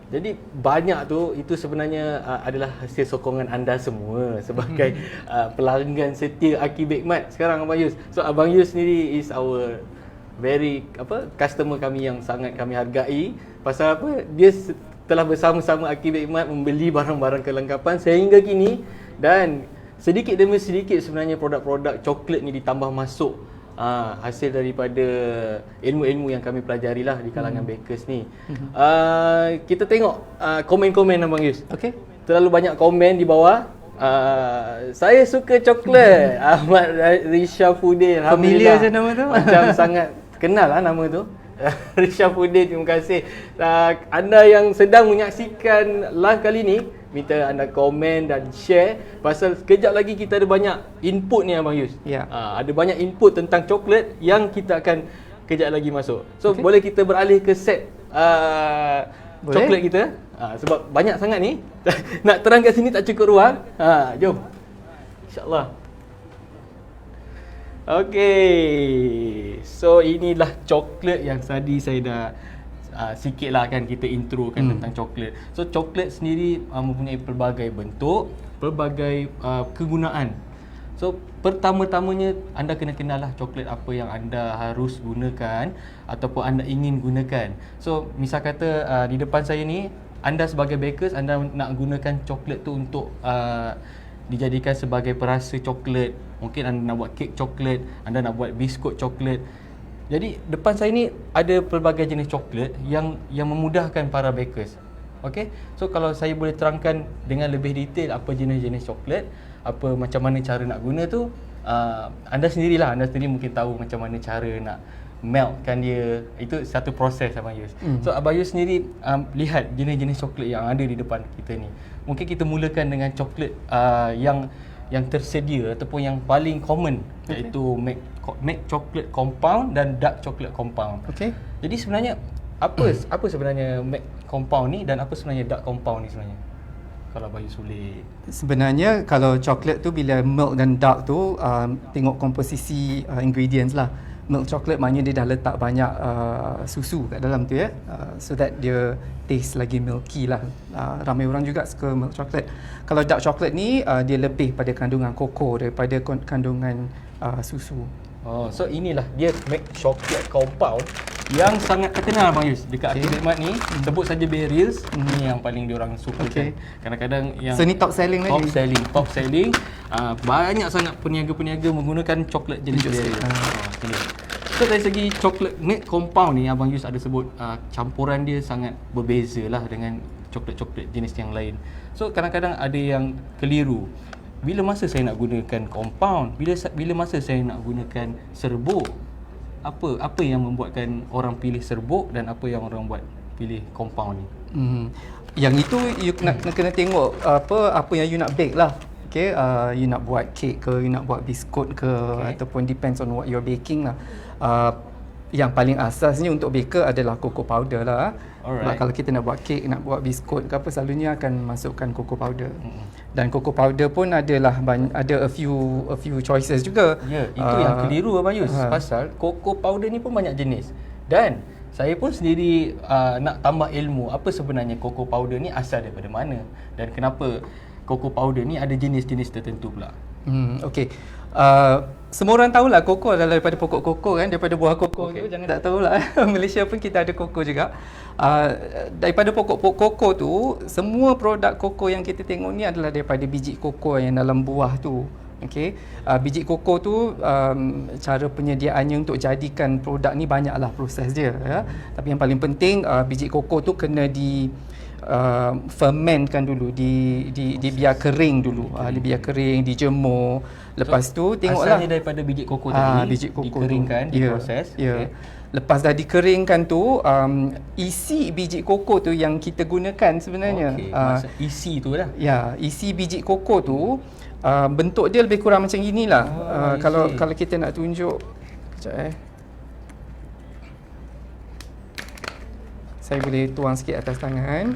Jadi banyak tu itu sebenarnya adalah hasil sokongan anda semua sebagai pelanggan setia Aki Bake Mart sekarang Abang Yus. So Abang Yus sendiri is our very customer kami yang sangat kami hargai. Pasal apa? Dia telah bersama-sama Aki Bake Mart membeli barang-barang kelengkapan sehingga kini, dan sedikit demi sedikit sebenarnya produk-produk coklat ni ditambah masuk hasil daripada ilmu-ilmu yang kami pelajari lah di kalangan bakers ni. Kita tengok komen-komen Abang Yus. Okey. Terlalu banyak komen di bawah. Saya suka coklat. Ahmad Risha Fudin. Familiar je nama tu. Macam sangat kenal lah nama tu. Risha Fudin, terima kasih. Anda yang sedang menyaksikan live kali ni, minta anda komen dan share. Pasal sekejap lagi kita ada banyak input ni Abang Yus. Ya. Ada banyak input tentang coklat yang kita akan kejap lagi masuk. So boleh kita beralih ke set Boleh. coklat kita. Sebab banyak sangat ni. Nak terang kat sini tak cukup ruang. Jom. InsyaAllah. Okay. So inilah coklat yang tadi saya dah sikit lah kan kita introkan tentang coklat. So coklat sendiri mempunyai pelbagai bentuk, pelbagai kegunaan. So pertama-tamanya anda kena kenal lah coklat apa yang anda harus gunakan ataupun anda ingin gunakan. So misal kata di depan saya ni, anda sebagai bakers, anda nak gunakan coklat tu untuk dijadikan sebagai perasa coklat. Mungkin anda nak buat kek coklat, anda nak buat biskut coklat. Jadi depan saya ni ada pelbagai jenis coklat yang memudahkan para bakers. Okey. So kalau saya boleh terangkan dengan lebih detail apa jenis-jenis coklat, apa macam mana cara nak guna tu, anda sendiri mungkin tahu macam mana cara nak meltkan dia. Itu satu proses Abang Yus. So Abang Yus sendiri lihat jenis-jenis coklat yang ada di depan kita ni. Mungkin kita mulakan dengan coklat yang tersedia ataupun yang paling common, iaitu milk chocolate compound dan dark chocolate compound. Okey. Jadi sebenarnya apa sebenarnya milk compound ni dan apa sebenarnya dark compound ni sebenarnya? Kalau Abang Yus boleh. Sebenarnya kalau coklat tu bila milk dan dark tu tengok komposisi ingredients lah. Milk chocolate maknanya dia dah letak banyak susu kat dalam tu ya, so that dia taste lagi milky lah. Ramai orang juga suka milk chocolate. Kalau dark chocolate ni dia lebih pada kandungan koko daripada kandungan susu. Oh, so inilah dia milk chocolate compound yang sangat terkenal Bang Yus dekat Aki Bake Mart ni. Sebut saja Berries, ni yang paling diorang suka kan. Kadang-kadang yang So ni top selling lagi. Top selling. Banyak sangat peniaga-peniaga menggunakan coklat jenis Berries. So dari segi coklat milk compound ni, Abang Yus ada sebut campuran dia sangat berbeza lah dengan coklat-coklat jenis yang lain. So kadang-kadang ada yang keliru. Bila masa saya nak gunakan compound, bila masa saya nak gunakan serbuk, apa yang membuatkan orang pilih serbuk dan apa yang orang buat pilih compound ni? Yang itu you kena tengok apa yang you nak bake lah. Okay, you nak buat cake ke, you nak buat biskut ke, ataupun depends on what you're baking lah. yang paling asasnya untuk baker adalah cocoa powder lah. Alright. Sebab kalau kita nak buat kek, nak buat biskut ke apa, selalunya akan masukkan cocoa powder. Dan cocoa powder pun adalah ada a few choices juga. Ya, itu yang keliru Abang Yus. Pasal cocoa powder ni pun banyak jenis. Dan saya pun sendiri nak tambah ilmu apa sebenarnya cocoa powder ni asal daripada mana dan kenapa cocoa powder ni ada jenis-jenis tertentu pula. Okey. Semua orang tahulah koko adalah daripada pokok koko kan, daripada buah koko tu, jangan tak tahulah. Malaysia pun kita ada koko juga. Daripada pokok koko tu, semua produk koko yang kita tengok ni adalah daripada biji koko yang dalam buah tu. Okey. Biji koko tu cara penyediaannya untuk jadikan produk ni banyaklah proses dia ya. Tapi yang paling penting biji koko tu kena fermentkan dulu, dibiar kering dulu, dibiar kering, dijemur. Lepas tu tengoklah asalnya daripada biji koko tadi, biji koko dikeringkan, diproses. Okay. Lepas dah dikeringkan tu, isi biji koko tu yang kita gunakan sebenarnya. Maksud isi tu lah. Ya, isi biji koko tu bentuk dia lebih kurang macam inilah. Kalau kita nak tunjuk, kejap saya boleh tuang sikit atas tangan.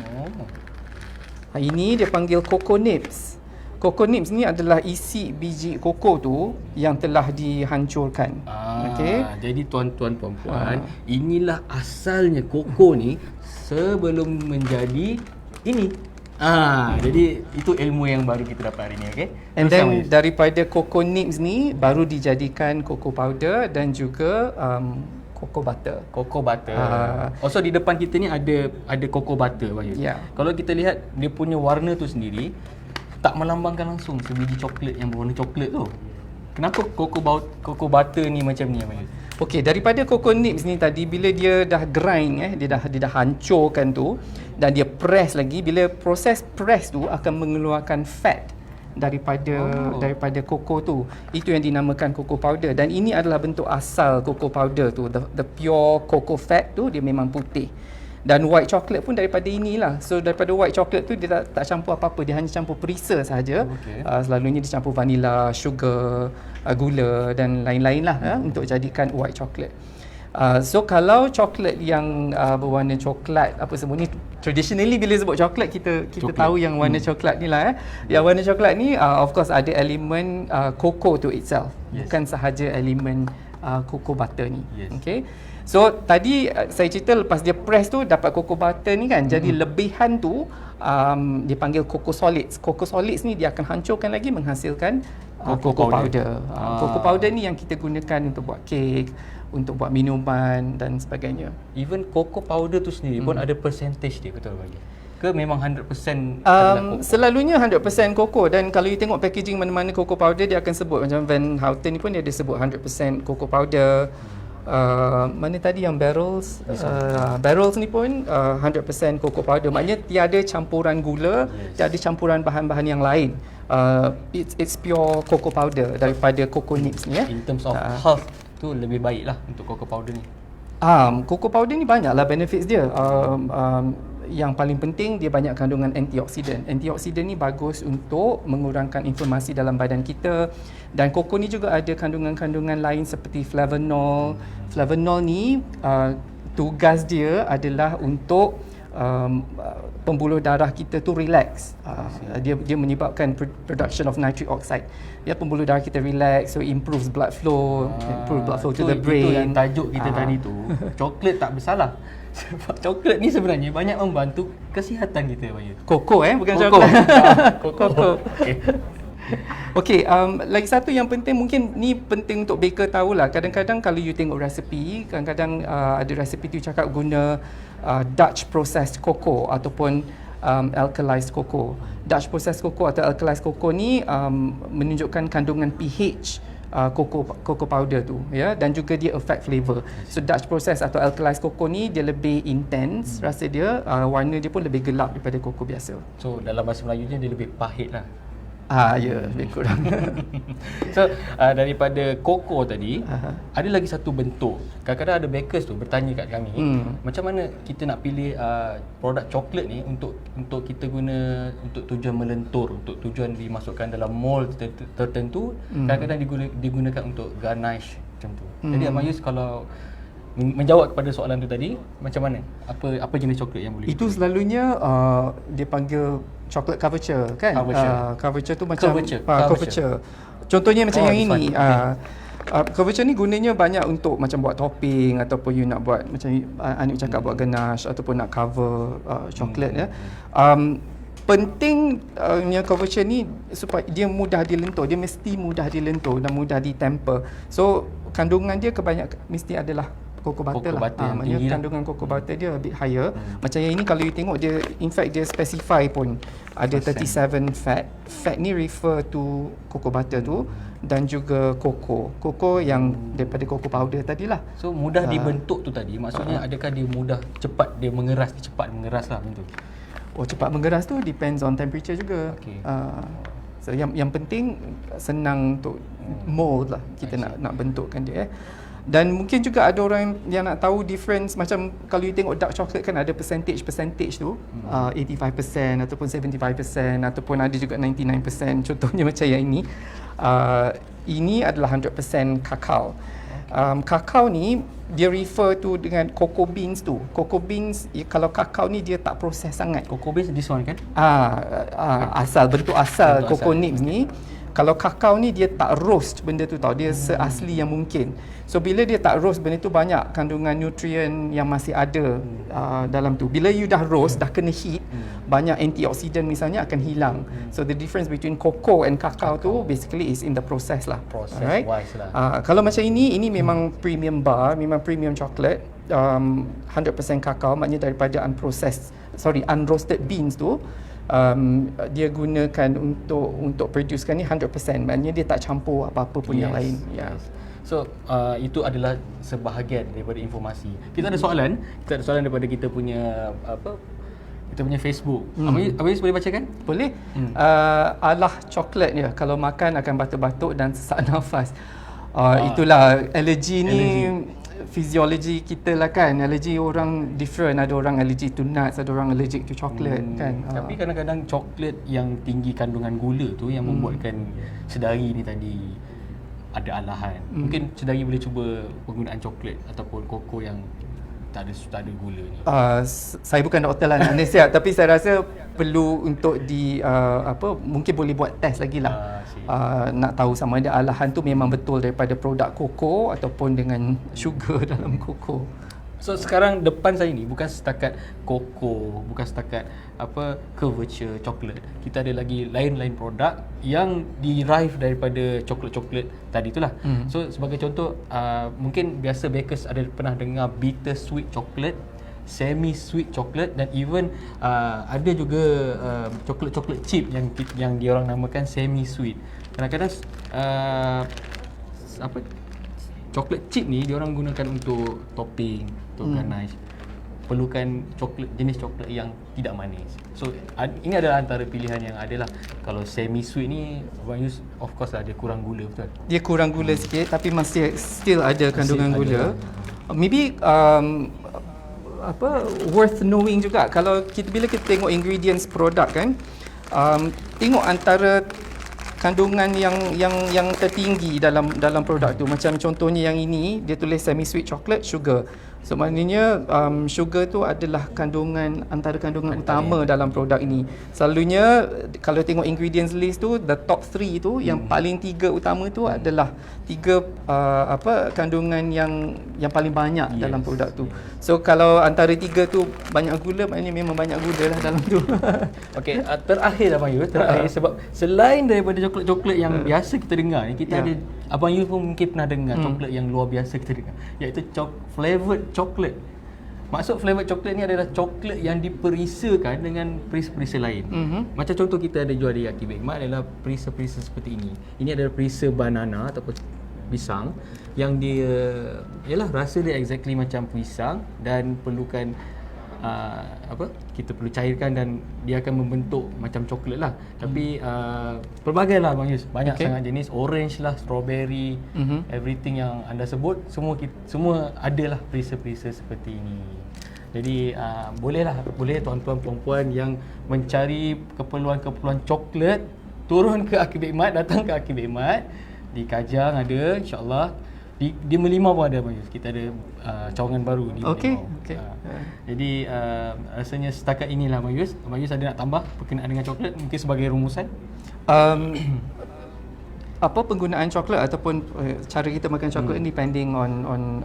Ini dia panggil cocoa nibs. Cocoa nibs ni adalah isi biji koko tu yang telah dihancurkan. Okey. Jadi tuan-tuan puan-puan, inilah asalnya koko ni sebelum menjadi ini. Jadi itu ilmu yang baru kita dapat hari ni, okey. And then daripada cocoa nibs ni baru dijadikan cocoa powder dan juga cocoa butter. Cocoa butter. Also di depan kita ni ada cocoa butter Bayu. Ya. Kalau kita lihat dia punya warna tu sendiri tak melambangkan langsung sebiji coklat yang berwarna coklat tu. Kenapa cocoa butter ni macam ni Bayu? Okey, daripada cocoa nibs ni tadi bila dia dah grind dia dah hancurkan tu dan dia press lagi, bila proses press tu akan mengeluarkan fat daripada koko tu. Itu yang dinamakan cocoa powder dan ini adalah bentuk asal cocoa powder tu. The pure cocoa fat tu dia memang putih. Dan white chocolate pun daripada inilah. So daripada white chocolate tu dia tak campur apa-apa, dia hanya campur perisa sahaja. Selalunya dicampur vanilla, sugar, gula dan lain-lain lah untuk jadikan white chocolate. So kalau coklat yang berwarna coklat apa semua ni, traditionally bila sebut coklat kita tahu yang warna coklat ni lah Yang warna coklat ni of course ada elemen cocoa tu itself, bukan sahaja elemen cocoa butter ni. Okay. So tadi saya cerita lepas dia press tu dapat cocoa butter ni kan, jadi lebihan tu dipanggil cocoa solids. Cocoa solids ni dia akan hancurkan lagi menghasilkan cocoa powder. Cocoa powder ni yang kita gunakan untuk buat kek, untuk buat minuman dan sebagainya. Even cocoa powder tu sendiri pun ada percentage dia, betul bagi? Ke memang 100% adalah cocoa? Selalunya 100% cocoa dan kalau you tengok packaging mana-mana cocoa powder dia akan sebut, macam Van Houten ni pun dia ada sebut 100% cocoa powder. Mana tadi yang barrels? Barrels ni pun 100% cocoa powder. Maknanya tiada campuran gula, tiada campuran bahan-bahan yang lain. It's pure cocoa powder daripada cocoa nibs ni In terms of health tu lebih baik lah untuk cocoa powder ni. Cocoa powder ni banyaklah benefits dia. Yang paling penting dia banyak kandungan antioksidan. Antioksidan ni bagus untuk mengurangkan inflamasi dalam badan kita. Dan koko ni juga ada kandungan-kandungan lain seperti flavanol. Flavanol ni tugas dia adalah untuk pembuluh darah kita tu relax. Dia menyebabkan production of nitric oxide. Ya, pembuluh darah kita relax, so improves blood flow, to the brain. Itu yang tajuk kita tadi tu. Coklat tak bersalah. Sebab coklat ni sebenarnya banyak membantu kesihatan kita, Bayu. Koko bukan Koko. coklat. Koko. Okey, lagi satu yang penting, mungkin ni penting untuk baker tahulah. Kadang-kadang kalau you tengok resepi, kadang-kadang ada resepi tu cakap guna Dutch processed cocoa ataupun alkalized cocoa. Dutch processed cocoa atau alkalized cocoa ni menunjukkan kandungan pH cocoa powder tu ya, dan juga dia affect flavor. So Dutch process atau alkalized cocoa ni dia lebih intense rasa dia, warna dia pun lebih gelap daripada cocoa biasa. So dalam bahasa Melayunya dia lebih pahit lah. Ya, lebih kurang. So daripada koko tadi, ada lagi satu bentuk. Kadang-kadang ada bakers tu bertanya kat kami, macam mana kita nak pilih produk coklat ni untuk kita guna untuk tujuan melentur, untuk tujuan dimasukkan dalam mold tertentu, kadang-kadang digunakan untuk garnish macam tu. Jadi Abang Yus, kalau menjawab kepada soalan tu tadi, macam mana? Apa jenis coklat yang boleh? Itu selalunya dia panggil chocolate couverture kan? Couverture tu macam couverture. Contohnya macam yang ini. Couverture ni gunanya banyak untuk macam buat topping ataupun you nak buat macam Anik cakap buat ganache ataupun nak cover coklat ya. Penting couverture ni supaya dia mudah dilentur. Dia mesti mudah dilentur dan mudah ditemper. So kandungan dia kebanyakan mesti adalah cocoa butter lah. Maknanya kandungan cocoa butter dia a bit higher. Macam yang ini kalau you tengok dia, in fact dia specify pun ada 37 fat. Fat ni refer to cocoa butter tu dan juga cocoa yang daripada cocoa powder tadilah. So mudah dibentuk tu tadi, maksudnya adakah dia mudah cepat mengeras lah macam tu? Cepat mengeras tu depends on temperature juga. Okay. So yang penting senang untuk mold lah, kita nak bentukkan dia. Dan mungkin juga ada orang yang nak tahu difference, macam kalau you tengok dark chocolate kan ada percentage tu, 85% ataupun 75% ataupun ada juga 99%. Contohnya macam yang ini. Ini adalah 100% kakao. Kakao ni dia refer tu dengan cocoa beans tu. Cocoa beans, kalau kakao ni dia tak proses sangat. Cocoa beans this one kan? Bentuk asal cocoa nibs ni. Kalau kakao ni dia tak roast benda tu tau, dia seasli yang mungkin. So bila dia tak roast, benda tu banyak kandungan nutrien yang masih ada dalam tu. Bila you dah roast, dah kena heat, banyak antioksidan misalnya akan hilang. So the difference between cocoa and kakao tu basically is in the process lah. Process wise lah. Kalau macam ini memang premium bar, memang premium chocolate, 100% kakao, maknanya daripada unroasted beans tu. Dia gunakan untuk producekan ni 100%, maknanya dia tak campur apa-apa pun yang lain. So itu adalah sebahagian daripada informasi. Kita ada soalan daripada kita punya Facebook. Abang Yus boleh bacakan? Boleh. Alah coklat dia, kalau makan akan batuk-batuk dan sesak nafas. Itulah alergi ni. Fisiologi kita lah kan, alergi orang different. Ada orang allergic to nuts, ada orang allergic to chocolate kan. Tapi kadang-kadang coklat yang tinggi kandungan gula tu yang membuatkan sedari ni tadi ada alahan. Mungkin sedari boleh cuba penggunaan coklat ataupun koko yang tak ada gula ni. Saya bukan doktor lah nak nasihat, tapi saya rasa perlu untuk mungkin boleh buat test lagi lah. Nak tahu sama ada alahan tu memang betul daripada produk koko ataupun dengan sugar dalam koko. So sekarang depan saya ni bukan setakat koko, bukan setakat couverture coklat. Kita ada lagi lain-lain produk yang derive daripada coklat-coklat tadi itulah. So sebagai contoh, mungkin biasa bakers ada pernah dengar bitter sweet chocolate, semi sweet chocolate, dan even ada juga coklat-coklat chip yang diorang namakan semi sweet. Kadang-kadang coklat chip ni diorang gunakan untuk topping, untuk ganache. Perlukan jenis coklat yang tidak manis. So ini adalah antara pilihan yang ada lah. Kalau semi sweet ni Abang Yus of course lah dia kurang gula, betul? Dia kurang gula sikit tapi masih still ada kandungan gula. Maybe worth knowing juga kalau bila kita tengok ingredients produk kan, tengok antara kandungan yang tertinggi dalam produk tu. Macam contohnya yang ini dia tulis semi sweet chocolate sugar. So maknanya sugar tu adalah antara kandungan utama dalam produk ini. Selalunya kalau tengok ingredients list tu, the top 3 tu yang paling 3 utama tu adalah 3 kandungan yang paling banyak dalam produk tu. So kalau antara 3 tu banyak gula, maknanya memang banyak gula lah dalam tu. Okey, terakhir Abang Yus, sebab selain daripada coklat-coklat yang biasa kita dengar ni, kita ada Abang Yus pun mungkin pernah dengar coklat yang luar biasa kita dengar, iaitu flavoured chocolate. Maksud flavoured chocolate ni adalah coklat yang diperisakan dengan perisa-perisa lain. Macam contoh kita ada jual di Aki Bake Mart adalah perisa-perisa seperti ini. Ini adalah perisa banana ataupun pisang yang dia rasa dia exactly macam pisang dan perlukan kita perlu cairkan dan dia akan membentuk macam coklat lah. Tapi pelbagai lah Bang Yus, banyak sangat jenis, orange lah, strawberry, everything yang anda sebut semua adalah perisa-perisa seperti ini. Jadi boleh tuan-tuan perempuan yang mencari keperluan-keperluan coklat turun ke Aki Bake Mart, datang ke Aki Bake Mart di Kajang ada, insya-Allah. Di Merlimau pun ada Abang Yus. Kita ada cawangan baru di Okey, Merlimau. okey. Jadi rasanya setakat inilah Abang Yus. Abang Yus ada nak tambah berkenaan dengan coklat mungkin sebagai rumusan? Apa penggunaan coklat ataupun cara kita makan coklat ni depending on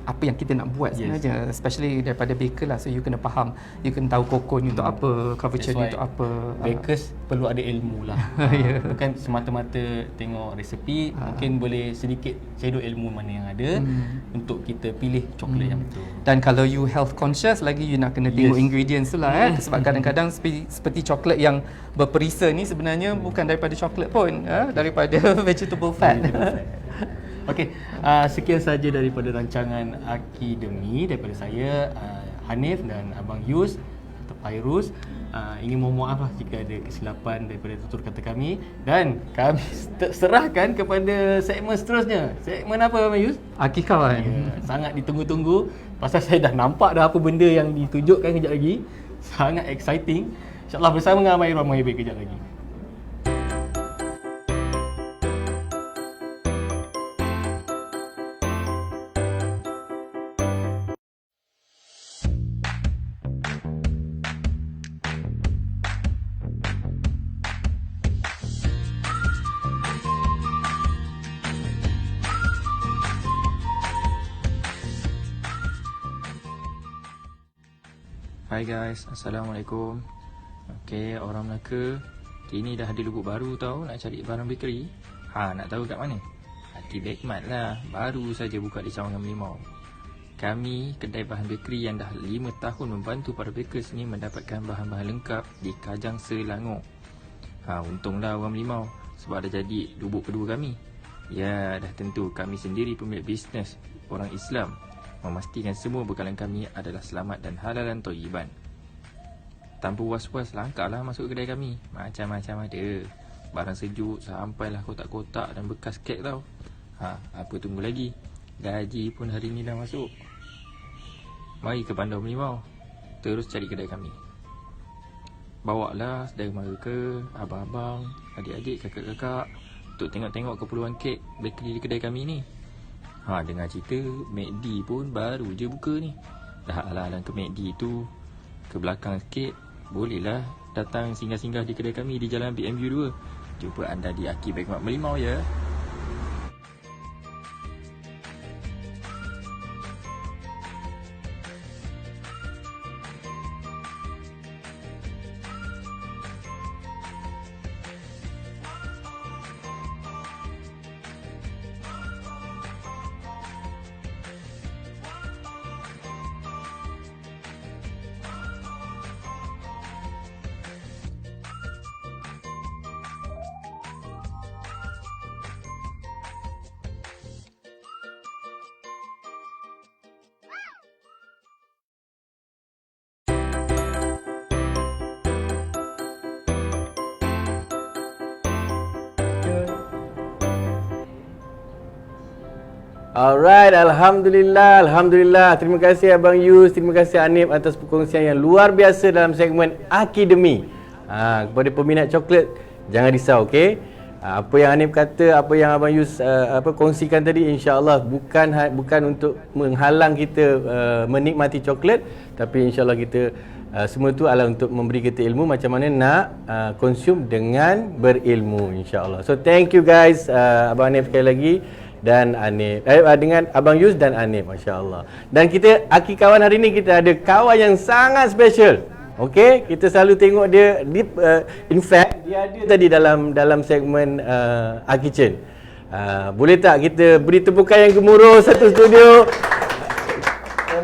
apa yang kita nak buat sebenarnya, especially daripada baker lah. So you kena faham, you kena tahu koko ni untuk apa, curvature ni untuk apa. Bakers perlu ada ilmu lah. Bukan semata-mata tengok resepi, mungkin boleh sedikit shadow ilmu mana yang ada untuk kita pilih coklat yang betul. Dan kalau you health conscious lagi, you nak kena tengok ingredients tu lah sebab kadang-kadang seperti coklat yang berperisa ni sebenarnya bukan daripada coklat pun, daripada vegetable fat. Okey, sekian saja daripada rancangan Akidemi daripada saya, Hanif dan Abang Yus atau Fairuz. Ingin mohon maaf lah jika ada kesilapan daripada tutur kata kami, dan kami serahkan kepada segmen seterusnya. Segmen apa Abang Yus? Akikawan. Ya, sangat ditunggu-tunggu pasal saya dah nampak dah apa benda yang ditunjukkan kejap lagi. Sangat exciting. InsyaAllah bersama dengan Abang Irwan Muhibin kejap lagi. Hai guys, Assalamualaikum. Okey, orang Melaka kini dah ada lubuk baru tau nak cari barang bakery. Nak tahu kat mana? Hati Bekmat lah, baru saja buka di Cawangan Merlimau. Kami kedai bahan bakery yang dah 5 tahun membantu para bakers ni mendapatkan bahan-bahan lengkap di Kajang Selangor. Untunglah orang Merlimau sebab dah jadi lubuk kedua kami. Ya, dah tentu kami sendiri pemilik bisnes orang Islam, memastikan semua bekalan kami adalah selamat dan halal dan thayyiban. Tanpa was-was, langkahlah masuk kedai kami. Macam-macam ada. Barang sejuk sampailah kotak-kotak dan bekas kek tau. Apa tunggu lagi? Gaji pun hari ni dah masuk. Mari ke Bandar Merlimau, terus cari kedai kami. Bawalah saudara mara ke, abang-abang, adik-adik, kakak-kakak untuk tengok-tengok keperluan kek bakery di kedai kami ni. Dengar cerita McD pun baru je buka ni. Dah alang-alang ke McD tu, ke belakang sikit, bolehlah datang singgah-singgah di kedai kami di Jalan BMU 2. Jumpa anda di Aki Bekmat Merlimau ya. Alright, Alhamdulillah. Terima kasih Abang Yus, terima kasih Hanif atas perkongsian yang luar biasa dalam segmen Akidemi. Kepada peminat coklat, jangan risau, okey? Apa yang Hanif kata, apa yang Abang Yus kongsikan tadi, insya-Allah bukan untuk menghalang kita menikmati coklat, tapi insya-Allah kita semua tu adalah untuk memberi kita ilmu macam mana nak consume dengan berilmu, insya-Allah. So thank you guys, Abang Hanif sekali lagi dan Hanif dengan Abang Yus dan Hanif, masya-Allah. Dan kita Akikawan hari ni kita ada kawan yang sangat special. Okey, kita selalu tengok dia in fact dia ada tadi dalam segmen Kitchen. Boleh tak kita beri tepukan yang gemuruh satu studio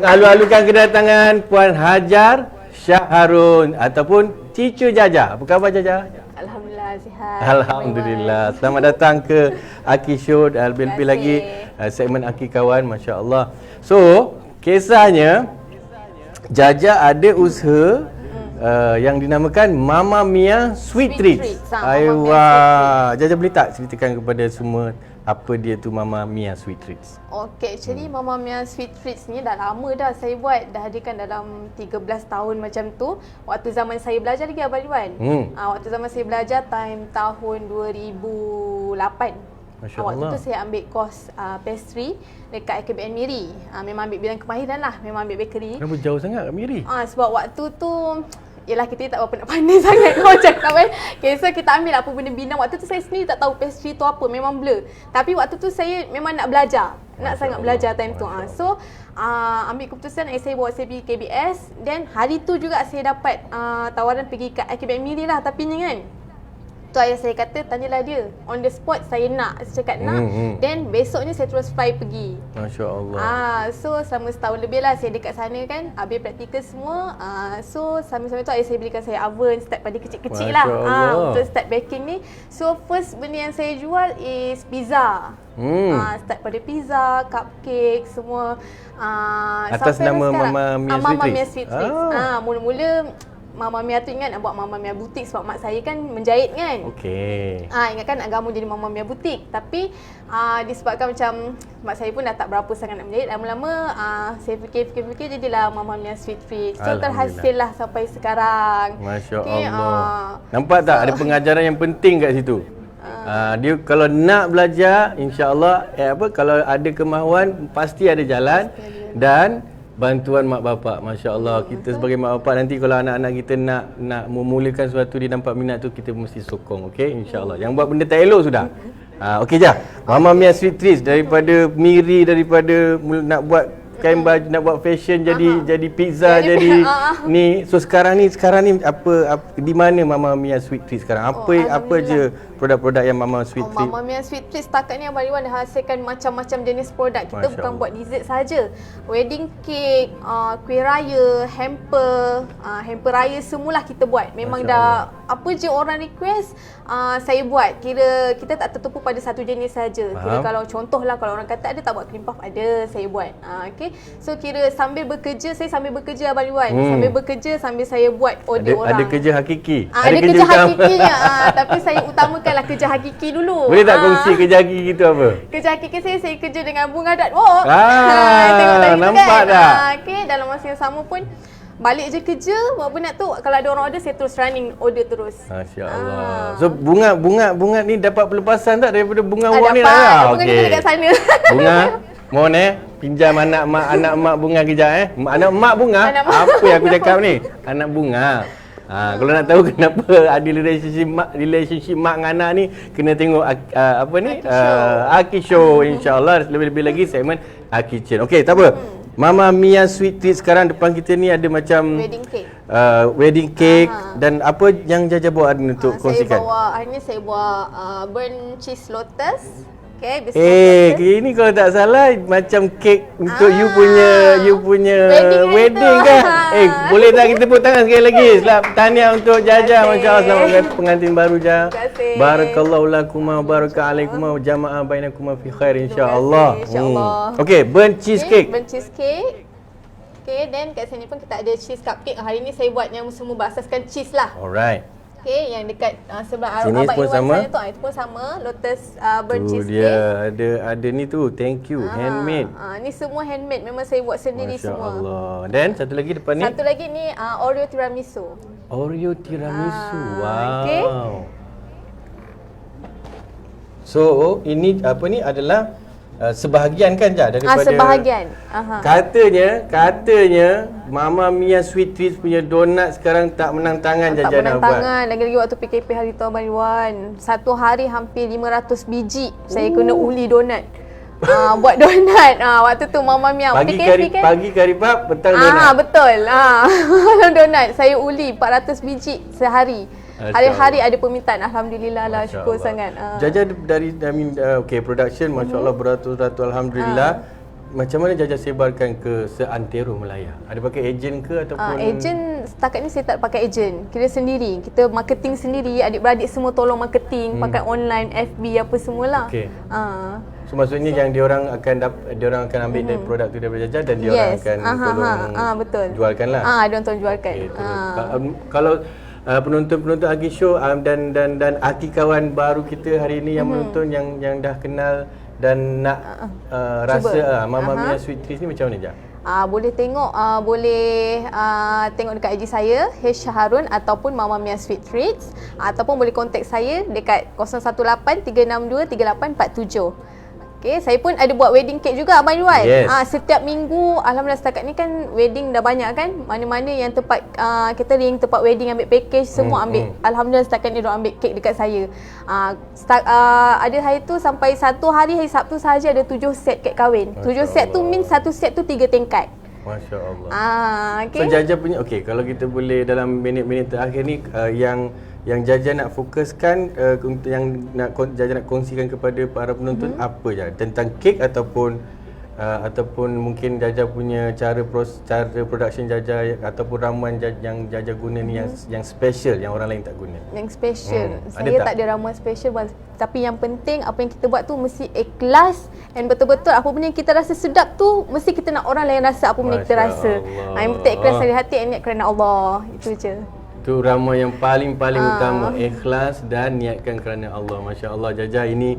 alu-alukan kedatangan Puan Hajar Shah Harun ataupun Cicu Jaja. Apa khabar Jaja? Alhamdulillah sihat. Alhamdulillah. Selamat datang ke Aki Show, lebih-lebih lagi segmen Aki Kawan, masya-Allah. So, kisahnya Jaja ada usaha yang dinamakan Mama Mia Sweet Treats. Aiwa. Jaja boleh tak ceritakan kepada semua apa dia tu Mama Mia Sweet Treats? Okay, actually Mama Mia Sweet Treats ni dah lama dah saya buat. Dah hadirkan dalam 13 tahun macam tu. Waktu zaman saya belajar lagi Abang Irwan. Waktu zaman saya belajar tahun 2008. Masya Waktu Allah. tu saya ambil course pastry dekat AKBN Miri. Memang ambil bidang kemahiran lah, memang ambil bakery. Kenapa jauh sangat kat Miri? Sebab waktu tu yelah kita tak berapa nak pandai sangat kau cakap kan. Okay, so kita ambil apa benda bina. Waktu tu saya sendiri tak tahu pastry tu apa, memang blur. Tapi waktu tu saya memang nak belajar. Nak sangat belajar time tu. So ambil keputusan saya bawa saya pergi KBS. Then hari tu juga saya dapat tawaran pergi kat AKBN Miri lah. Tapi ni kan, tu ayah saya kata, tanyalah dia. On the spot saya nak, saya cakap nak. Then besoknya saya terus fly pergi. Masya Allah. So selama setahun lebih lah saya dekat sana kan. Habis praktikal semua. So sambil-sambil tu ayah saya belikan saya oven. Start pada kecil-kecil Masya lah. Allah. Untuk start baking ni. So first benda yang saya jual is pizza. Start pada pizza, cupcake, semua. Atas sampai nama sekarang. Mama Mia Sweet Mama Treats? Mia Sweet Treats. Mula-mula Mama Mia tu ingat nak buat Mama Mia butik sebab mak saya kan menjahit kan. Okey. Ingat kan nak gamu jadi Mama Mia butik. Tapi disebabkan macam mak saya pun dah tak berapa sangat nak menjahit. Lama-lama saya fikir jadilah Mama Mia Sweet Treats. So terhasil lah sampai sekarang. Masya Okay, Allah. Nampak tak ada pengajaran yang penting kat situ? Dia kalau nak belajar, insya-Allah kalau ada kemahuan pasti ada jalan dan bantuan mak bapak. Masya-Allah, kita sebagai mak bapak nanti kalau anak-anak kita nak memulakan sesuatu, dia nampak minat tu, kita mesti sokong, okey, insya-Allah. Yang buat benda tak elok sudah. Okey je. Mama Mia Sweet Treats daripada Miri, daripada nak buat kain baju, nak buat fashion, jadi pizza, jadi ni. So sekarang ni apa di mana Mama Mia Sweet Treats sekarang? Apa je produk-produk yang Mama Sweet Treats? Mama Mia Sweet Treats setakat ni Abang Iwan dah hasilkan macam-macam jenis produk. Kita Masya bukan Allah. buat dessert saja. Wedding cake, kuih raya, hamper raya semualah kita buat. Memang Masya dah apa je orang request saya buat. Kira kita tak tertumpu pada satu jenis saja. Kira Faham. kalau contohlah kalau orang kata ada tak buat cream puff, ada, saya buat. Okay. So kira sambil bekerja Abang Iwan. Sambil bekerja sambil saya buat order orang. Ada kerja hakiki. Ada kerja utama. hakikinya. Tapi saya utamakanlah kerja hakiki dulu. Boleh tak kongsi kerja hakiki itu apa? Kerja hakiki saya kerja dengan Bunga Dot Walk. Ah, tadi tu nampak tak? Okay, dalam masa yang sama pun balik je kerja, buat penat tu. Kalau ada orang order, saya terus running order terus. Masya Allah. So bunga ni dapat pelepasan tak daripada bunga awak ni? Dapat. Bunga kita dekat sana. Bunga, mohon pinjam anak mak bunga kejap Anak mak bunga? Anak mak. Apa yang aku cakap ni? Anak bunga. Kalau nak tahu kenapa ada relationship mak dengan anak ni, kena tengok Aki Show, insya-Allah. Lebih-lebih lagi segmen Aki Kitchen. Okey, tak apa. Mama Mia Sweet Treats sekarang depan kita ni ada macam wedding cake dan apa yang Jaja bawa hari ni untuk kongsikan? Hari ni saya bawa burnt cheese lotus. Okay, biscuit lotus. Ini kalau tak salah macam kek untuk you punya wedding kan? Boleh tak kita tepuk tangan sekali lagi? Selamat tahniah untuk Jaja. Masya-Allah, selamat pengantin baru Jaja. Barakallahu lakuma baraka alaikuma jama'a bainakuma fi khair insya-Allah. Insya-Allah. Okey, burnt cheesecake. Burnt cheesecake. Okay, then kat sini pun kita ada cheese cupcake. Hari ni saya buat yang semua berasaskan cheese lah. Alright. Okay, yang dekat sebelah Sini Abang pun Iwan sama? sana tu, itu pun sama. Lotus burnt Tu cheesecake. dia ada ni tu. Thank you. Handmade. Ni semua handmade. Memang saya buat sendiri Masya semua. Allah. Dan satu lagi depan ni. Satu lagi ni Oreo tiramisu. Oreo tiramisu. Wow. okay. So ini adalah sebahagian kan Jah daripada Sebahagian. Katanya Mama Mia Sweet Treats punya donat sekarang tak menang tangan Tak Jaja menang nak buat. tangan. Lagi-lagi waktu PKP hari tu Abang Iwan. Satu hari hampir 500 biji saya kena uli donat. Buat donat. Waktu tu Mama Mia PKP kan. Pagi kari pap, petang donat. Betul. Donat saya uli 400 biji sehari. Hari-hari ada permintaan. Alhamdulillah lah, syukur sangat. Jaja dari production masya-Allah beratus-ratus alhamdulillah. Macam mana Jaja sebarkan ke seantero Melaya? Ada pakai ejen ke ataupun ejen setakat ni saya tak pakai ejen. Kira sendiri. Kita marketing sendiri, adik-beradik semua tolong marketing, pakai online, FB apa semualah. Okey. So maksudnya yang diorang akan ambil dari produk tu daripada Jaja dan diorang akan tolong betul. jualkan lah. Diorang tolong jualkan. Kalau penonton-penonton Aki Show dan Aki kawan baru kita hari ini yang menonton yang dah kenal dan nak rasa Mama Mia Sweet Treats ni macam mana Jah? boleh tengok dekat IG saya H Shaharun ataupun Mama Mia Sweet Treats, ataupun boleh kontak saya dekat 018 362 3847. Okay, saya pun ada buat wedding cake juga Abang Irwan. Yes. Setiap minggu, alhamdulillah setakat ni kan wedding dah banyak kan. Mana-mana yang tempat catering, tempat wedding ambil package, semua ambil. Alhamdulillah setakat ni diorang ambil cake dekat saya. Ada hari tu sampai satu hari Sabtu sahaja ada 7 set kek kahwin. 7 set tu mean satu set tu 3 tingkat. Masya Allah. So Okay. Jaja punya, kalau kita boleh dalam minit-minit terakhir ni, yang Jaja nak fokuskan, untuk yang Jaja nak kongsikan kepada para penonton apa je? Tentang kek ataupun mungkin Jaja punya cara production Jaja, ataupun ramuan yang Jaja guna ni yang special yang orang lain tak guna. Yang special. Ada Saya tak? tak ada ramuan special, tapi yang penting apa yang kita buat tu mesti ikhlas, dan betul-betul apa benda yang kita rasa sedap tu mesti kita nak orang lain rasa apa benda kita Masya rasa. Allah. Yang penting ikhlas dari hati dan niat kerana Allah. Itu je. Itu ramuan yang paling utama, ikhlas dan niatkan kerana Allah. Masya Allah Jaja, ini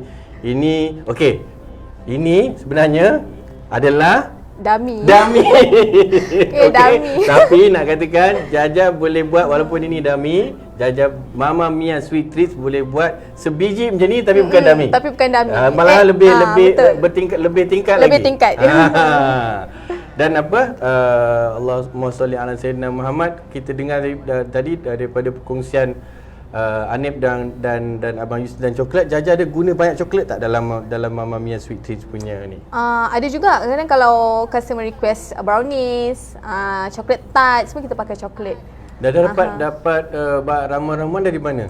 sebenarnya adalah Dummy. Dummy. Tapi nak katakan Jaja boleh buat, walaupun ini dummy, Jaja Mama Mia Sweet Treats boleh buat sebiji macam ni tapi bukan dummy. Tapi bukan dummy. Malahan lebih betul. lebih tingkat Lebih lagi. tingkat. Dan Allahumma salli ala Sayyidina Muhammad, kita dengar tadi daripada perkongsian Anip dan Abang Yusuf dan coklat. Jaja ada guna banyak coklat tak dalam Mama Mia Sweet Treats punya ni? Ada juga. Kadang kalau customer request brownies, chocolate tart, semua kita pakai coklat. Dah dapat ramuan-ramuan dari mana?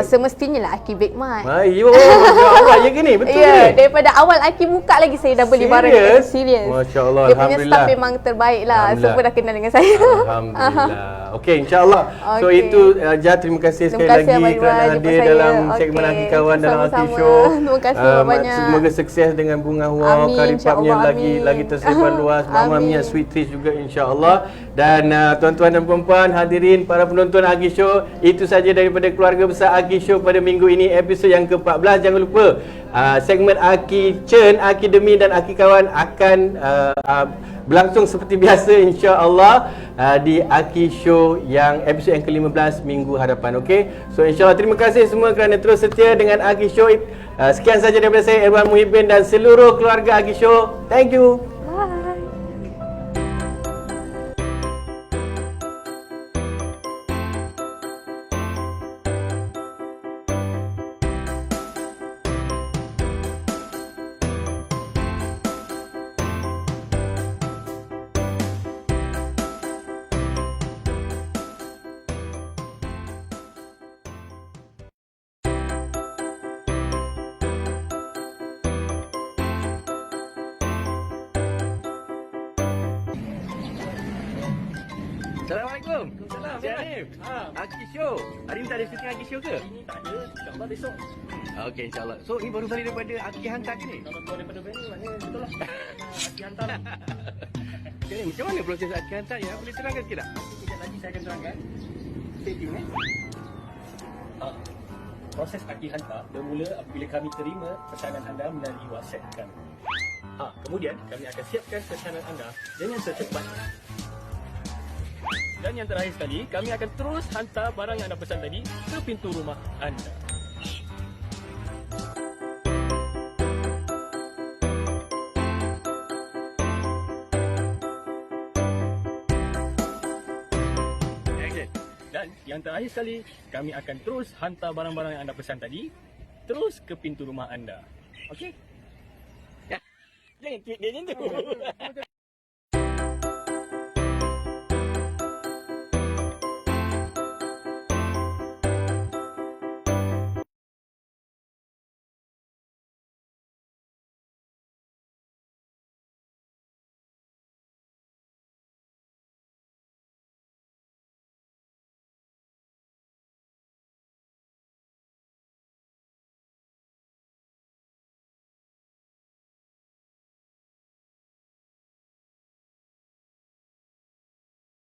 Semestinya lah Aki Bake Mart. Ayo, awal je ke ni? Betul ke? Daripada awal Aki buka lagi saya dah beli barang dekat serius. Masya Allah, Dia punya Alhamdulillah. staff memang terbaik lah. Alhamdulillah. Semua dah kenal dengan saya. Alhamdulillah. Okey, insya-Allah. So Okey. itu Jah, terima kasih sekali Terima kasih, lagi Abang kerana Irwan, jemput hadir saya. dalam segmen Okey, Aki Kawan dalam Aki sama-sama. Show. Terima kasih banyak. Semoga sukses dengan Bunga Hua, Amin, karipapnya insya-Allah, amin. lagi tersebar luas. Mama Amin. Mia Sweet Treats juga insya-Allah. Dan tuan-tuan dan puan-puan, hadirin para penonton Aki Show, itu saja daripada keluarga besar Aki Show pada minggu ini, episod yang ke-14. Jangan lupa segmen Aki Chen, Aki Demi dan Aki Kawan akan berlangsung seperti biasa insya-Allah di Aki Show yang episod yang ke-15 minggu hadapan. Okey. So insya-Allah terima kasih semua kerana terus setia dengan Aki Show. Sekian saja daripada saya Erwan Muhibin dan seluruh keluarga Aki Show. Thank you. Assalamualaikum. Salam. Syarif. Aki Show. Hari ni tak ada syuting Aki Show ke? Ini tak ada. InsyaAllah besok. Okey, insyaAllah. So, ni baru balik daripada Aki hantar ke ni? Kalau keluar daripada venue, maknanya betul lah. Aki hantar lah. Okay, macam mana proses Aki hantar ya? Boleh terangkan sikit tak? Sekejap lagi saya akan terangkan. Stay tune Proses Aki hantar bermula apabila kami terima pesanan anda melalui WhatsApp kami. Kemudian kami akan siapkan pesanan anda dengan secepatnya. Dan yang terakhir sekali, kami akan terus hantar barang yang anda pesan tadi ke pintu rumah anda. Dan yang terakhir sekali, kami akan terus hantar barang-barang yang anda pesan tadi terus ke pintu rumah anda. Okey? Ya. Jangan tweet dia macam tu.